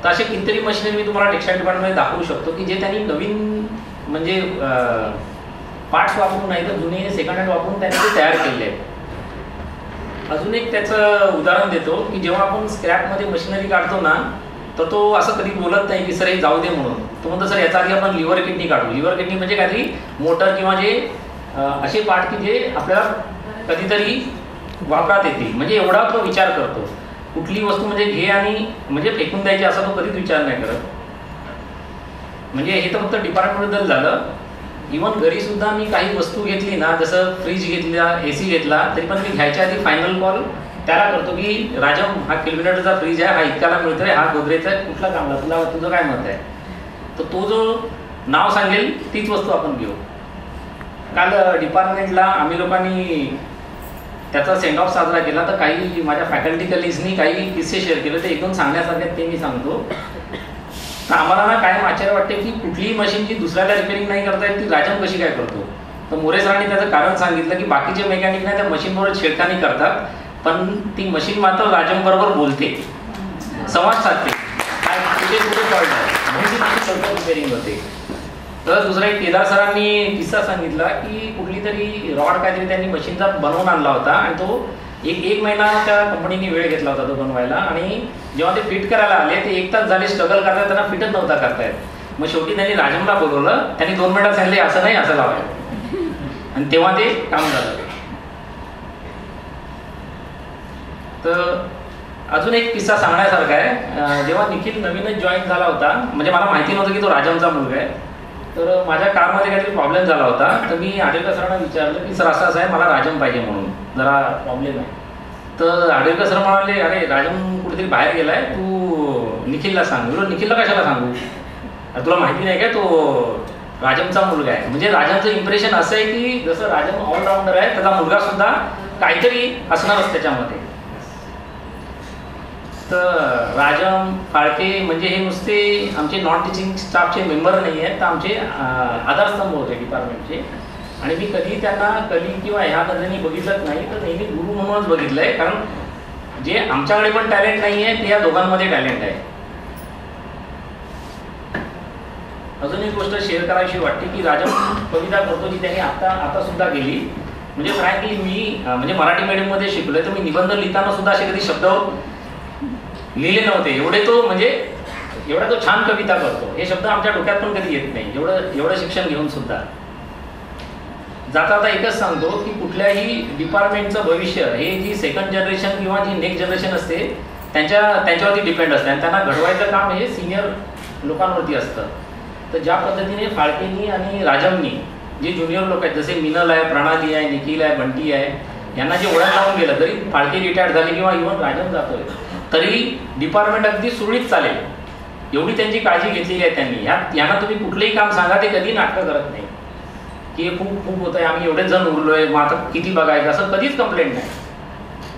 तर असे कितीतरी मशिनरी मी तुम्हाला टेक्स्टाईल डिपार्टमेंटमध्ये दाखवू शकतो की जे त्यांनी नवीन म्हणजे पार्ट्स वापरून नाही तर जुने सेकंड हँड वापरून त्यांनी ते तयार केले आहेत. अजून एक त्याचं उदाहरण देतो की जेव्हा आपण स्क्रॅपमध्ये मशिनरी काढतो ना, तर तो असं कधी बोलत नाही की सर हे जाऊ दे म्हणून. तो म्हणतो सर याचा आधी आपण लिव्हर किडनी काढू. लिव्हर किडनी म्हणजे काहीतरी मोटर किंवा जे असे पार्ट की जे आपल्याला कधीतरी वापरात येते. म्हणजे एवढा तो विचार करतो. कुठली वस्तू म्हणजे घे आणि म्हणजे फेकून द्यायची असा तो कधीच विचार नाही करत. म्हणजे हे तर फक्त डिपार्टमेंटबद्दल झालं. इव्हन घरी सुद्धा मी काही वस्तू घेतली ना, जसं फ्रीज घेतला, AC घेतला, तरी पण मी घ्यायच्या आधी फायनल कॉल त्याला करतो की राजम हा किलोमीटरचा फ्रीज आहे, हा इतक्याला मिळतोय, हा गोदरेजचा कुठला चांगला, तुझं काय मत आहे. तर तो जो नाव सांगेल तीच वस्तू आपण घेऊ. काल डिपार्टमेंटला आम्ही लोकांनी त्याचा सेंड ऑफ साजरा केला, तर काही माझ्या फॅकल्टी कलिग्सनी काही किस्से शेअर केले, ते एकदम सांगण्यासारखे ते मी सांगतो. तर आम्हाला ना कायम आश्चर्य वाटते की कुठलीही मशीन जी दुसऱ्याला रिपेअरिंग नाही करता येत ती राजम कशी काय करतो. तर मोरे सरांनी त्याचं कारण सांगितलं की बाकीचे मेकॅनिक नाही त्या मशीनबरोबर छेडखानी करतात, पण ती मशीन मात्र राजम बरोबर बोलते, संवाद साधते, कुठे कुठे फॉल्ट आहे म्हणून ती मशीन रिपेअरिंग होते. तर दुसरा एक केदार सरांनी किस्सा सांगितला की कुठली तरी रॉड काहीतरी त्यांनी मशीनचा बनवून आणला होता आणि तो एक महिना त्या कंपनीने वेळ घेतला होता तो बनवायला. आणि जेव्हा ते फिट करायला आले ते 1 तास झाले स्ट्रगल करतायत, त्यांना फिटच नव्हता करतायत. मग शेवटी त्यांनी राजमला बोलवलं, त्यांनी 2 मिनिटात सांगितले असं नाही असं लावायला, आणि तेव्हा ते काम झालं. तर अजून एक किस्सा सांगण्यासारखा आहे. जेव्हा निखिल नवीनच जॉईन झाला होता, म्हणजे मला माहिती नव्हतं की तो राजमचा मुलगा आहे, तर माझ्या कारमध्ये काहीतरी प्रॉब्लेम झाला होता. तर मी आडेकर सरांना विचारलं की सर असं असं आहे, मला राजम पाहिजे म्हणून, जरा प्रॉब्लेम आहे. तर आडेकर सर म्हणाले अरे राजम कुठेतरी बाहेर गेलाय, तू निखिलला सांग. निखिलला कशाला सांगू, तुला माहिती नाही काय तो राजमचा मुलगा आहे. म्हणजे राजमचं इम्प्रेशन असं आहे की जसं राजम ऑलराऊंडर आहे, त्याचा मुलगा सुद्धा काहीतरी असणारच त्याच्यामध्ये. तर राजम फाळके म्हणजे हे नुसते आमचे नॉन टीचिंग स्टाफचे मेंबर नाही आहेत, तर आमचे आधारस्तंभ होते डिपार्टमेंटचे. आणि मी कधी त्यांना कलिग किंवा ह्या नजरेने बघितलंच नाही, तर नेहमी गुरु म्हणूनच बघितलं आहे. कारण जे आमच्याकडे पण टॅलेंट नाही आहे ते या दोघांमध्ये टॅलेंट आहे. अजून एक गोष्ट शेअर करायची वाटते की राजम कविता करतो जी त्यांनी आता सुद्धा केली. म्हणजे फ्रँकली मी म्हणजे मराठी मीडियममध्ये शिकलोय, तर मी निबंध लिहिताना सुद्धा असे कधी शब्द लिहिले नव्हते. एवढा तो छान कविता करतो. हे शब्द आमच्या डोक्यात पण कधी येत नाही, एवढं शिक्षण घेऊन सुद्धा. जाता एकच सांगतो की कुठल्याही डिपार्टमेंटचं भविष्य हे जी सेकंड जनरेशन किंवा जी नेक्स्ट जनरेशन असते त्यांच्यावरती डिपेंड असते, आणि त्यांना घडवायचं काम हे सिनियर लोकांवरती असतं. तर ज्या पद्धतीने फाळकेंनी आणि राजमनी जे ज्युनियर लोक आहेत, जसे मिनल आहे, प्रणाली आहे, निखिल आहे, बंटी आहे, यांना जे ओळख लावून गेलं, तरी फाळके रिटायर्ड झाले किंवा इव्हन राजम जातोय तरी डिपार्टमेंट अगदी सुरळीत चालेल एवढी त्यांची काळजी घेतलेली आहे त्यांनी. यांना तुम्ही कुठलंही काम सांगा ते कधी नाटकं करत नाही की हे खूप होत आहे, आम्ही एवढेच जण उरलोय, मग आता किती बघायचं, असं कधीच कंप्लेंट नाही.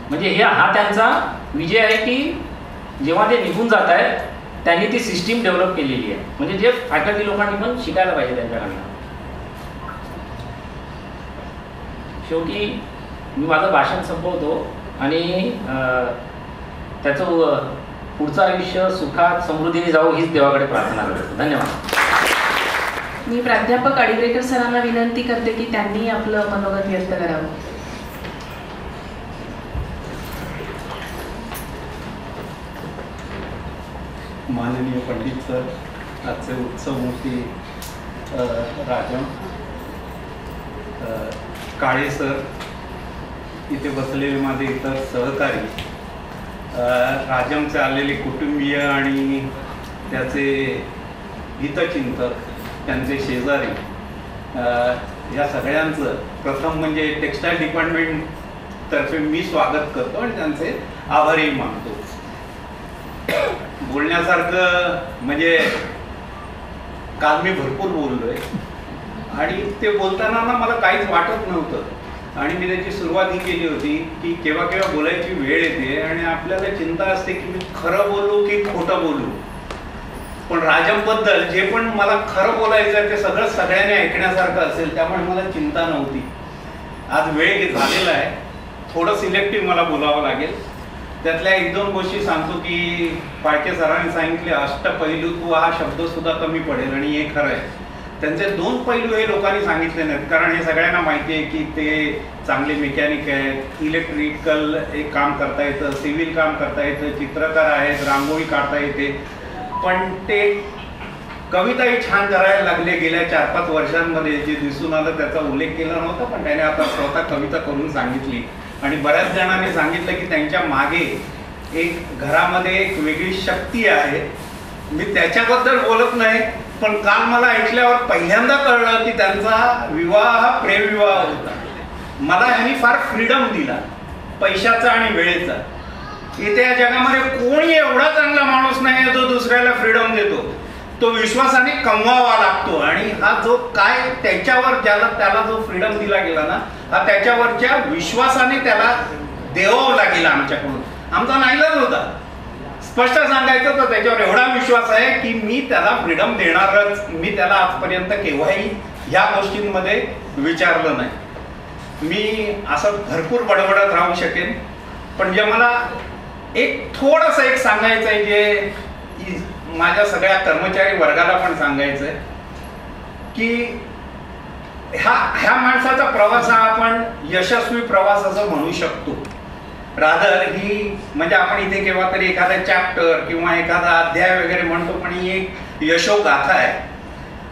म्हणजे हा त्यांचा विजय आहे की जेव्हा ते निघून जात आहेत त्यांनी ती सिस्टीम डेव्हलप केलेली आहे. म्हणजे जे फॅकल्टी लोकांनी पण शिकायला पाहिजे त्यांच्याकडनं. शेवटी मी माझं भाषण संपवतो आणि त्याचं पुढचं आयुष्य सुखात समृद्धीने जाऊ हीच देवाकडे प्रार्थना करतो. धन्यवाद. मी प्राध्यापक अडिग्रेकर सरांना विनंती करते की त्यांनी आपलं मनोगत व्यक्त करावं. माननीय पंडित सर, आजचे उत्सवमूर्ती राजम, काळे सर, इथे बसलेले माझे इतर सहकारी, राजमचे आलेले कुटुंबीय आणि त्याचे हितचिंतक, त्यांचे शेजारी, या सगळ्यांचं प्रथम म्हणजे टेक्स्टाईल डिपार्टमेंटतर्फे मी स्वागत करतो आणि त्यांचे आभारही मानतो. बोलण्यासारखं म्हणजे काल मी भरपूर बोललोय आणि ते बोलताना ना मला काहीच वाटत नव्हतं, आणि मी त्याची सुरुवात ही केली होती की केव्हा केव्हा बोलायची वेळ येते आणि आपल्याला चिंता असते की मी खरं बोलू की खोटं बोलू. पण राजमबद्दल जे पण मला खरं बोलायचं आहे ते सगळं सगळ्यांनी ऐकण्यासारखं असेल, त्यामुळे मला चिंता नव्हती. आज वेळ झालेला आहे, थोडं सिलेक्टिव्ह मला बोलावं लागेल. त्यातल्या 1-2 गोष्टी सांगतो की फाळके सरांनी सांगितले अष्टपैलुत्व हा शब्द सुद्धा कमी पडेल, आणि हे खरं आहे. त्यांचे 2 पैलू हे लोकांनी सांगितले नाहीत, कारण हे सगळ्यांना माहिती आहे की ते चांगले मेकॅनिक आहेत, इलेक्ट्रिकल एक काम करता येतं, सिव्हिल काम करता येतं, चित्रकार आहेत, रांगोळी काढता येते, पण ते कविताही छान करायला लागले गेल्या 4-5 वर्षांमध्ये. जे दिसून आलं त्याचा उल्लेख केला नव्हता, पण त्याने आता स्वतः कविता करून सांगितली. आणि बऱ्याच जणांनी सांगितलं की त्यांच्या मागे एक घरामध्ये एक वेगळी शक्ती आहे. मी त्याच्याबद्दल बोलत नाही, पण काल मला ऐकल्यावर पहिल्यांदा कळलं की त्यांचा विवाह हा प्रेमविवाह होता. मला ह्यांनी फार फ्रीडम दिला, पैशाचा आणि वेळेचा. इथे या जगामध्ये कोणी एवढा चांगला माणूस नाही जो दुसऱ्याला फ्रीडम देतो. तो विश्वासाने कमवावा लागतो, आणि हा जो काय त्याच्यावर त्याला जो फ्रीडम दिला गेला ना, हा त्याच्यावरच्या विश्वासाने त्याला देवावं लागेल आमच्याकडून. आमचा नाईलाज होता. स्पष्ट सांगायचं तर त्याच्यावर एवढा विश्वास आहे की मी त्याला फ्रीडम देणारच. मी त्याला आजपर्यंत केव्हाही ह्या गोष्टींमध्ये विचारलं नाही. मी असं भरपूर बडबडत राहू शकेन, पण जे मला थोडंसं एक सांगायचं आहे, जे माझ्या सगळ्या कर्मचारी वर्गाला पण सांगायचं आहे की ह्या माणसाचा प्रवास हा आपण यशस्वी प्रवास असं म्हणू शकतो. रादर ही म्हणजे आपण इथे केव्हा तरी एखादा चॅप्टर किंवा एखादा अध्याय वगैरे म्हणतो, पण ही एक यशोगाथा आहे.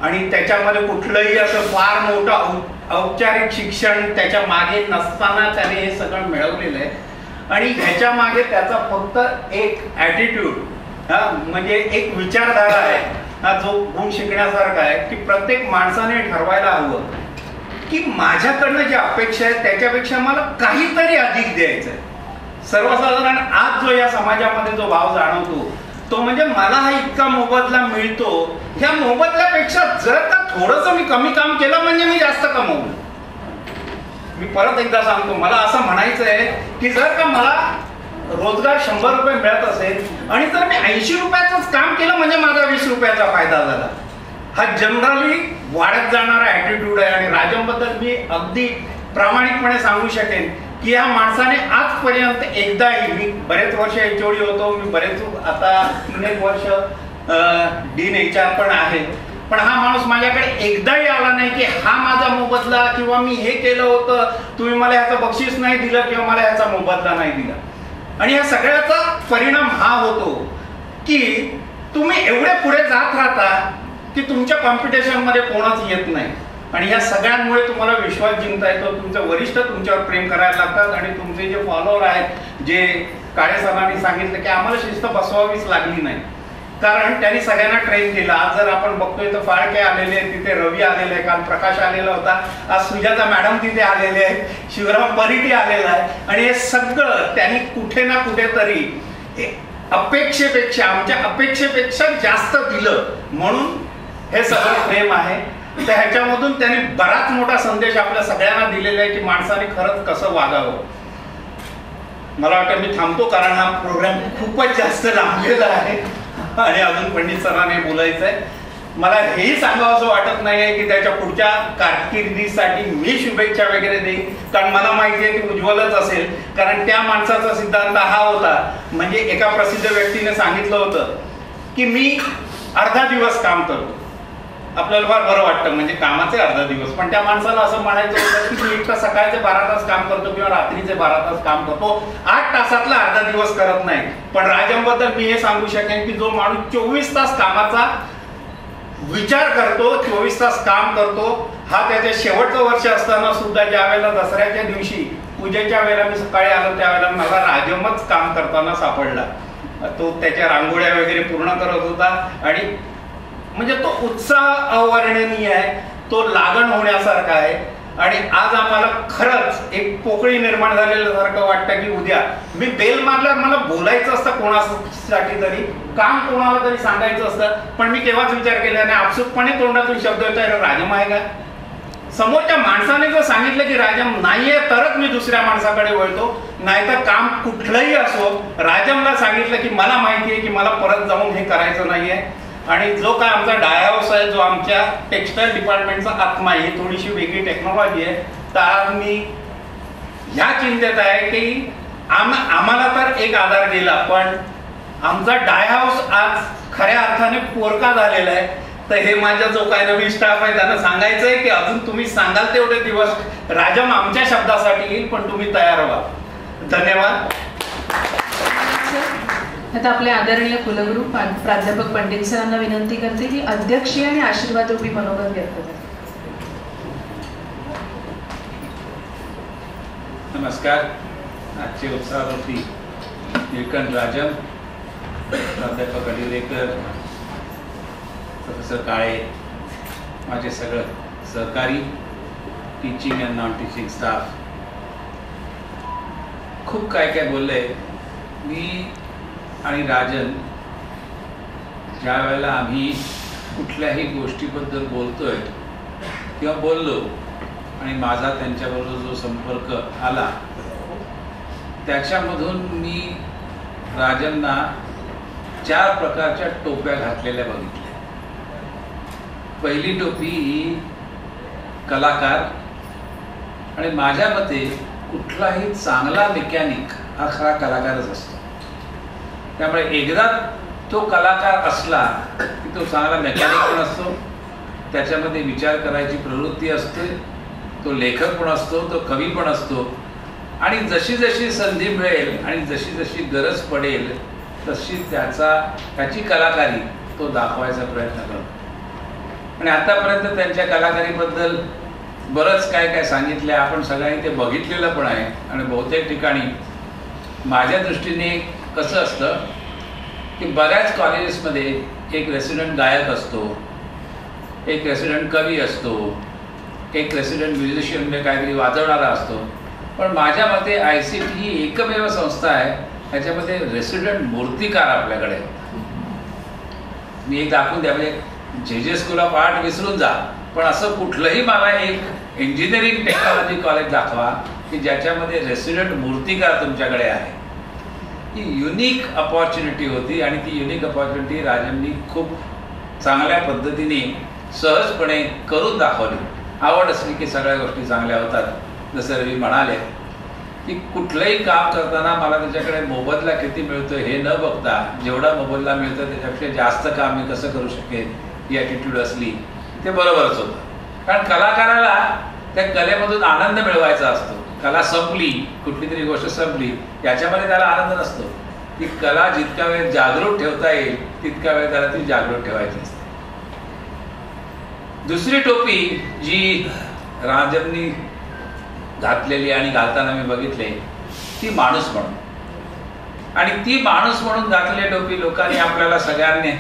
आणि त्याच्यामध्ये कुठलंही असं फार मोठं औपचारिक शिक्षण त्याच्या मागे नसताना त्याने हे सगळं मिळवलेलं आहे. आणि ह्याच्या मागे त्याचा फक्त एक ॲटिट्यूड, म्हणजे एक विचारधारा आहे, हा जो गुण शिकण्यासारखा आहे की प्रत्येक माणसाने ठरवायला हवं की माझ्याकडनं ज्या अपेक्षा आहेत त्याच्यापेक्षा मला काहीतरी अधिक द्यायचं आहे. सर्वसाधारण आज जो या समाजामध्ये जो भाव जाणवतो तो म्हणजे मला हा इतका मोबदला मिळतो, ह्या मोबदल्यापेक्षा जर का थोडंसं मी कमी काम केलं म्हणजे मी जास्त कमवलं. मी परत एकदा सांगतो, मला असं म्हणायचं आहे की जर का मला रोजगार 100 रुपये मिळत असेल आणि जर मी 80 रुपयाचंच काम केलं म्हणजे माझा 20 रुपयाचा फायदा झाला. हा जनरली वाढत जाणारा ॲटिट्यूड आहे. आणि राजमबद्दल मी अगदी प्रामाणिकपणे सांगू शकेन की या माणसाने आजपर्यंत एकदाही, मी बरेच वर्ष HOD होतो, मी बरेच आता 3-1 वर्ष डीन HR पण आहे, पण हा माणूस माझ्याकडे एकदाही आला नाही की हा माझा मोबदला किंवा मी हे केलं होतं, तुम्ही मला ह्याचं बक्षीस नाही दिलं किंवा मला ह्याचा मोबदला नाही दिला. आणि ह्या सगळ्याचा परिणाम हा होतो की तुम्ही एवढे पुढे जात राहता की तुमच्या कॉम्पिटिशनमध्ये कोणच येत नाही. आणि या सगळ्यांमुळे तुम्हाला विश्वास जिंकता येतो. तुमचे वरिष्ठ तुमच्यावर प्रेम करायला लागतात, आणि तुमचे जे फॉलोअर आहेत, जे काळे सरांनी सांगितलं की आम्हाला शिस्त बसवावीच लागली नाही, कारण त्यांनी सगळ्यांना ट्रेन केलं. आज जर आपण बघतोय तर फाळके आलेले आहेत, तिथे रवी आलेले आहे, काल प्रकाश आलेला होता, आज सुजाता मॅडम तिथे आलेले आहेत, शिवराम परिटी आलेला आहे. आणि हे सगळं त्यांनी कुठे ना कुठेतरी अपेक्षेपेक्षा, आमच्या अपेक्षेपेक्षा जास्त दिलं, म्हणून हे सगळं प्रेम आहे. तर ह्याच्यामधून त्यांनी बराच मोठा संदेश आपल्या सगळ्यांना दिलेला आहे की माणसाने खरंच कसं वागावं. मला वाटतं मी थांबतो, कारण हा प्रोग्राम खूपच जास्त लांबलेला आहे आणि अजून पंडित सरांनी बोलायचं आहे. मला हेही सांगावं असं वाटत नाही आहे की त्याच्या पुढच्या कारकिर्दीसाठी मी शुभेच्छा वगैरे देईन, कारण मला माहिती आहे की उज्ज्वलच असेल. कारण त्या माणसाचा सिद्धांत हा होता, म्हणजे एका प्रसिद्ध व्यक्तीने सांगितलं होतं की मी अर्धा दिवस काम करतो. आपल्याला फार बरं वाटतं, म्हणजे कामाचे अर्धा दिवस, पण त्या माणसाला असं म्हणायचं होतं की मी एक तर सकाळचे 12 तास काम करतो किंवा रात्रीचे 12 तास काम करतो, 8 तासातला अर्धा दिवस करत नाही. पण राजमबद्दल मी हे सांगू शकेन की जो माणूस 24 तास कामाचा विचार करतो, 24 तास काम करतो, हा त्याच्या शेवटचं वर्ष असताना सुद्धा ज्या वेळेला दसऱ्याच्या दिवशी पूजेच्या वेळेला मी सकाळी आलो त्यावेळेला मला राजमच काम करताना सापडला. तो त्याच्या रांगोळ्या वगैरे पूर्ण करत होता, आणि म्हणजे तो उत्साह अवर्णनीय आहे, तो लागण होण्यासारखा आहे. आणि आज आम्हाला खरंच एक पोकळी निर्माण झालेल्यासारखं वाटतं की उद्या मी बेल मारल्यावर मला बोलायचं असतं कोणासाठी तरी, काम कोणाला तरी सांगायचं असतं, पण मी केव्हाच विचार केला नाही, आपसुकपणे तोंडातून शब्द येतो, राजम आहे का? समोरच्या माणसाने जर सांगितलं की राजम नाहीये तरच मी दुसऱ्या माणसाकडे वळतो, नाहीतर काम कुठलंही असो. राजमला सांगितलं की मला माहिती आहे की मला परत जाऊन हे करायचं नाहीये, आणि जो काय आमचा डायहाऊस आहे, जो आमच्या टेक्स्टाईल डिपार्टमेंटचा आत्मा आहे, ही थोडीशी वेगळी टेक्नॉलॉजी आहे. तर आज मी ह्या चिंतेत आहे की आम्हाला तर एक आधार गेला, पण आमचा डायहाऊस आज खऱ्या अर्थाने पोरका झालेला आहे. तर हे माझ्या जो काय नवीन स्टाफ आहे त्यांना सांगायचं आहे की अजून तुम्ही सांगाल तेवढे दिवस राजम आमच्या शब्दासाठी येईल, पण तुम्ही तयार व्हा. धन्यवाद. आता आपले आदरणीय कुलगुरू प्राध्यापक पंडित सरांना विनंती करते की अध्यक्षीय आणि आशीर्वाद रूपी मनोगत व्यक्त करते. नमस्कार. आजचे उत्साहवर्ती निळकंठ राजम, प्राध्यापक अडिवरेकर, प्रोफेसर काळे, माझे सगळं सहकारी, teaching and non teaching staff, खूप काय काय बोलले. मी आणि राजन ज्या वेळेला आम्ही कुठल्याही गोष्टीबद्दल बोलतोय किंवा बोललो आणि माझा त्यांच्याबरोबर जो संपर्क आला त्याच्यामधून मी राजनना 4 प्रकारच्या टोप्या घातलेल्या बघितल्या. पहिली टोपी ही कलाकार, आणि माझ्या मते कुठलाही चांगला मेकॅनिक हा खरा कलाकारच असतो. त्यामुळे एकदा तो कलाकार असला की तो चांगला मेकॅनिक पण असतो, त्याच्यामध्ये विचार करायची प्रवृत्ती असते, तो लेखक पण असतो, तो कवी पण असतो, आणि जशी जशी संधी मिळेल आणि जशी जशी गरज पडेल तशी त्याची कलाकारी तो दाखवायचा प्रयत्न करतो. आणि आतापर्यंत त्यांच्या कलाकारीबद्दल बरंच काय काय सांगितलं, आपण सगळ्यांनी ते बघितलेलं पण आहे. आणि बहुतेक ठिकाणी माझ्या दृष्टीने कसं असतं की बऱ्याच कॉलेजेसमध्ये एक रेसिडेंट गायक असतो, एक रेसिडेंट कवी असतो, एक रेसिडेंट म्युझिशियन म्हणजे काहीतरी वाजवणारा असतो. पण माझ्या मते ICT ही एकमेव संस्था आहे ह्याच्यामध्ये रेसिडेंट मूर्तिकार आपल्याकडे. मी एक दाखवून द्या, म्हणजे JJ स्कूल ऑफ आर्ट विसरून जा, पण असं कुठलंही मला एक इंजिनिअरिंग टेक्नॉलॉजी कॉलेज दाखवा की ज्याच्यामध्ये रेसिडेंट मूर्तिकार तुमच्याकडे आहे. ही युनिक अपॉर्च्युनिटी होती आणि ती युनिक अपॉर्च्युनिटी राजननी खूप चांगल्या पद्धतीने सहजपणे करून दाखवली. आवड असली की सगळ्या गोष्टी चांगल्या होतात. जसं रवी म्हणाले की कुठलंही काम करताना मला त्याच्याकडे मोबदला किती मिळतो हे न बघता जेवढा मोबदला मिळतो त्याच्यापेक्षा जास्त काम मी कसं करू शकेन ही ॲटिट्यूड असली ते बरोबरच होतं. कारण कलाकाराला त्या कलेमधून आनंद मिळवायचा असतो. कला संपली, कुठली तरी गोष्ट संपली, याच्यामध्ये त्याला आनंद नसतो. ती कला जितका वेळ जागृत ठेवता येईल तितका वेळ त्याला ती जागृत ठेवायची असते. दुसरी टोपी जी राजमनी घातलेली आणि घालताना मी बघितले ती माणूस म्हणून, आणि ती माणूस म्हणून घातलेली टोपी लोकांनी आपल्याला सगळ्यांनी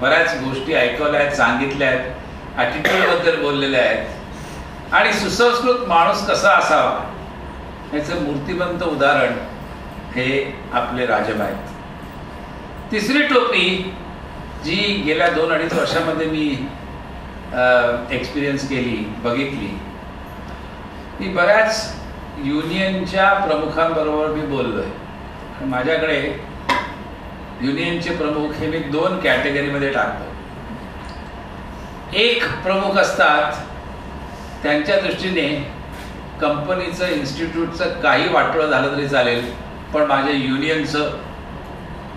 बऱ्याच गोष्टी ऐकवल्या आहेत, सांगितल्या आहेत, ॲटिट्यूड बद्दल बोललेल्या आहेत. आणि सुसंस्कृत माणूस कसा असावा याचं मूर्तिमंत उदाहरण हे आपले राजम आहेत. तिसरी टोपी जी गेल्या 2-2.5 वर्षामध्ये मी एक्सपिरियन्स केली, बघितली, मी बऱ्याच युनियनच्या प्रमुखांबरोबर मी बोललोय. माझ्याकडे युनियनचे प्रमुख हे मी 2 कॅटेगरीमध्ये टाकतो. एक प्रमुख असतात त्यांच्या दृष्टीने कंपनीचं, इन्स्टिट्यूटचं काही वाटोळं झालं तरी चालेल, पण माझ्या युनियनचं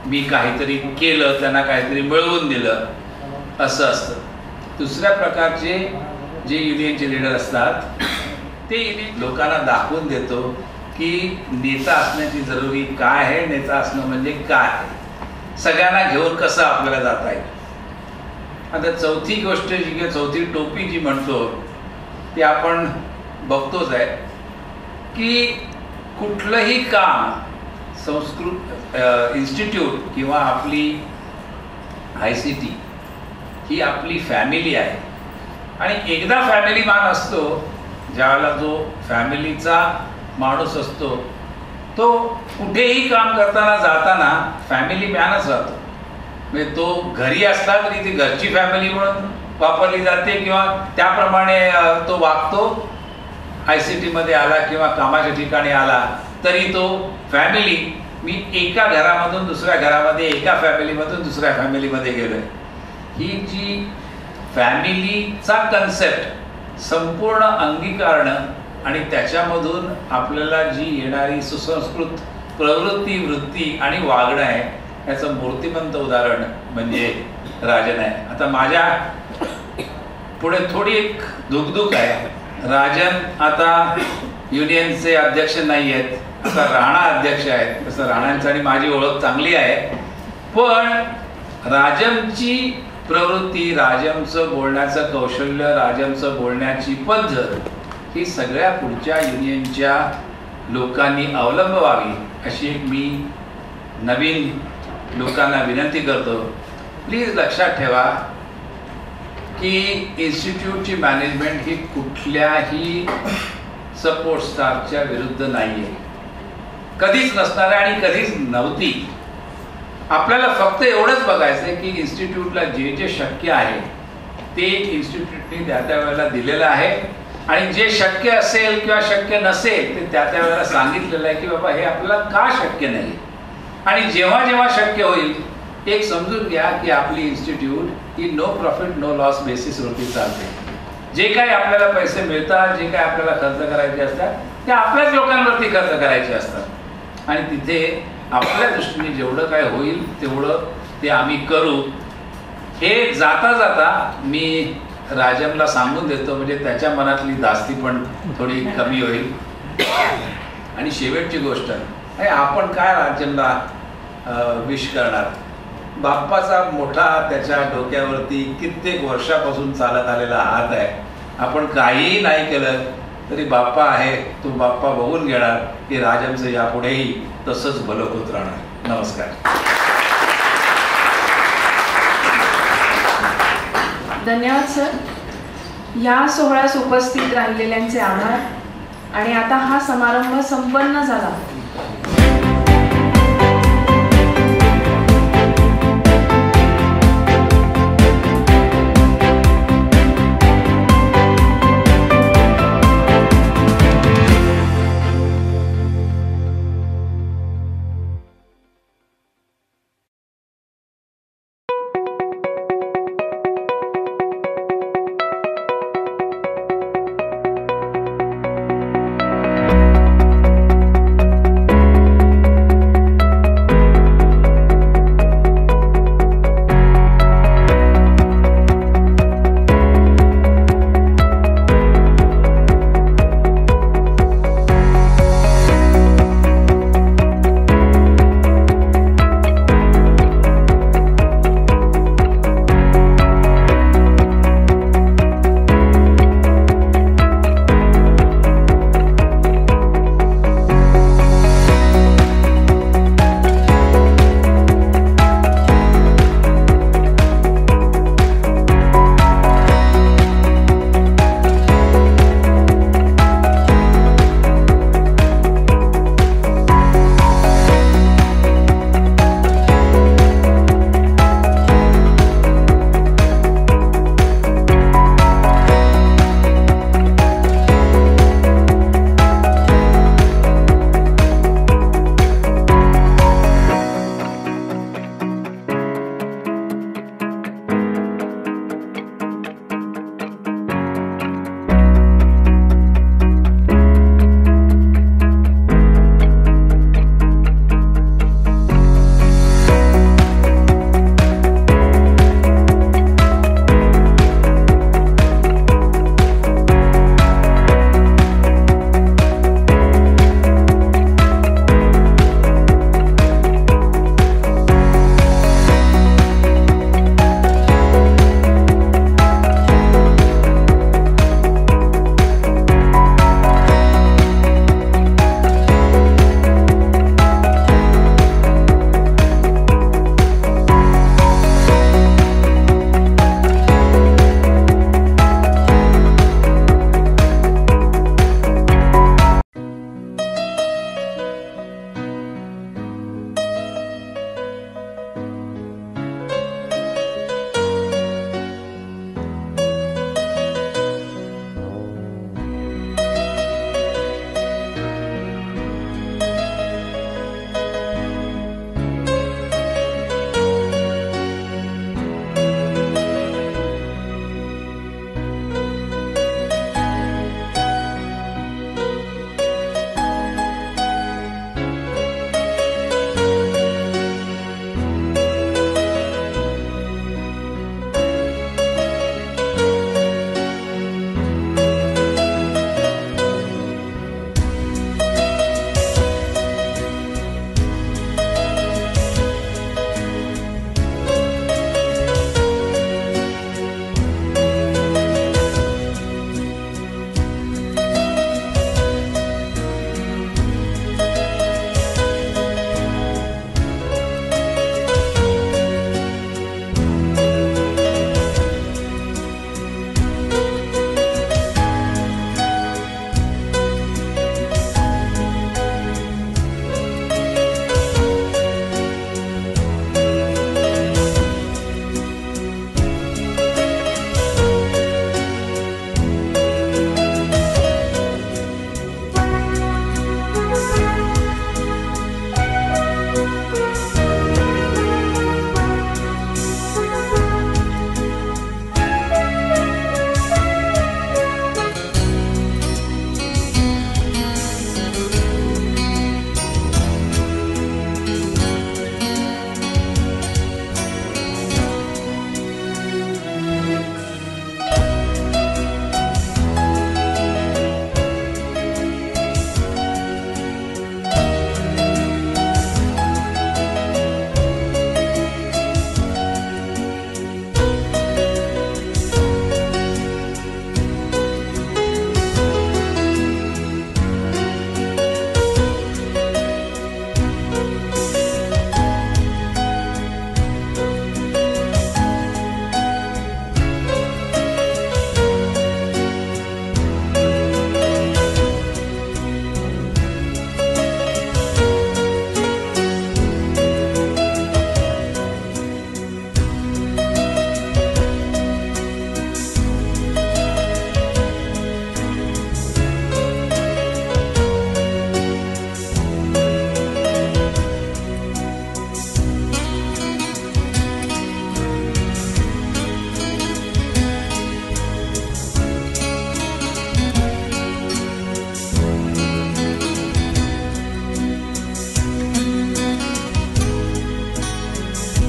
मी काहीतरी केलं, त्यांना काहीतरी मिळवून दिलं, असं असतं. दुसऱ्या प्रकारचे जे युनियनचे लीडर असतात ते युनियन लोकांना दाखवून देतो की नेता असण्याची जरुरी काय आहे, नेता असणं म्हणजे काय आहे, सगळ्यांना घेऊन कसं आपल्याला जाता येईल. आता चौथी गोष्ट जी किंवा चौथी टोपी जी म्हणतो ती आपण बघतोच आहे की कुठलंही काम संस्कृत इन्स्टिट्यूट किंवा आपली ICT ही आपली फॅमिली आहे. आणि एकदा फॅमिली मॅन असतो, ज्यावेळेला जो फॅमिलीचा माणूस असतो तो कुठेही काम करताना जाताना फॅमिली मॅनच राहतो. म्हणजे तो घरी असला तरी ती घरची फॅमिली म्हणून वापरली जाते किंवा त्याप्रमाणे तो वागतो. ICT मध्ये आला किंवा कामाच्या ठिकाणी आला तरी तो फॅमिली, मी एका घरामधून दुसऱ्या घरामध्ये, एका फॅमिलीमधून दुसऱ्या फॅमिलीमध्ये गेलोय. ही जी फॅमिलीचा कन्सेप्ट संपूर्ण अंगीकारणं आणि त्याच्यामधून आपल्याला जी येणारी सुसंस्कृत प्रवृत्ती, वृत्ती आणि वागणं आहे याचं मूर्तिमंत उदाहरण म्हणजे राजन आहे. आता माझ्या पुढे थोडी एक दुखदुख आहे. राजन आता युनियनचे अध्यक्ष नाही आहेत, आता राणा अध्यक्ष आहेत. तसं राणांची आणि माझी ओळख चांगली आहे, पण राजमची प्रवृत्ती, राजमचं बोलण्याचं कौशल्य, राजमचं बोलण्याची पद्धत ही सगळ्या पुढच्या युनियनच्या लोकांनी अवलंबवावी अशी एक मी नवीन लोकांना विनंती करतो. प्लीज लक्षात ठेवा की इन्स्टिट्यूटची मॅनेजमेंट ही कुठल्याही सपोर्ट स्टाफच्या विरुद्ध नाही आहे, कधीच नसणार आहे आणि कधीच नव्हती. आपल्याला फक्त एवढंच बघायचं आहे की इन्स्टिट्यूटला जे जे शक्य आहे ते इन्स्टिट्यूटने त्या त्या वेळेला दिलेलं आहे आणि जे शक्य असेल किंवा शक्य नसेल ते त्या त्या वेळेला सांगितलेलं आहे की बाबा हे आपल्याला का शक्य नाही. आणि जेव्हा जेव्हा शक्य होईल एक समजून घ्या की आपली इन्स्टिट्यूट ही नो प्रॉफिट नो लॉस बेसिसवरती चालते. जे काही आपल्याला पैसे मिळतात, जे काही आपल्याला खर्च करायचे असतात ते आपल्याच लोकांवरती खर्च करायचे असतात आणि तिथे आपल्या दृष्टीने जेवढं काय होईल तेवढं ते आम्ही करू. हे जाता जाता मी राजमला सांगून देतो, म्हणजे त्याच्या मनातली धास्ती पण थोडी कमी होईल. आणि शेवटची गोष्ट आहे, आपण काय राजमला विश करणार. बाप्पाचा मोठा त्याच्या डोक्यावरती कित्येक वर्षापासून चालत आलेला हात आहे. आपण काहीही नाही केलं तरी बाप्पा आहे, तो बाप्पा बघून घेणार की राजमचं यापुढेही तसंच भलं होत राहणार. नमस्कार. धन्यवाद सर. या सोहळ्यास उपस्थित राहिलेल्यांचे आभार. आणि आता हा समारंभ संपन्न झाला.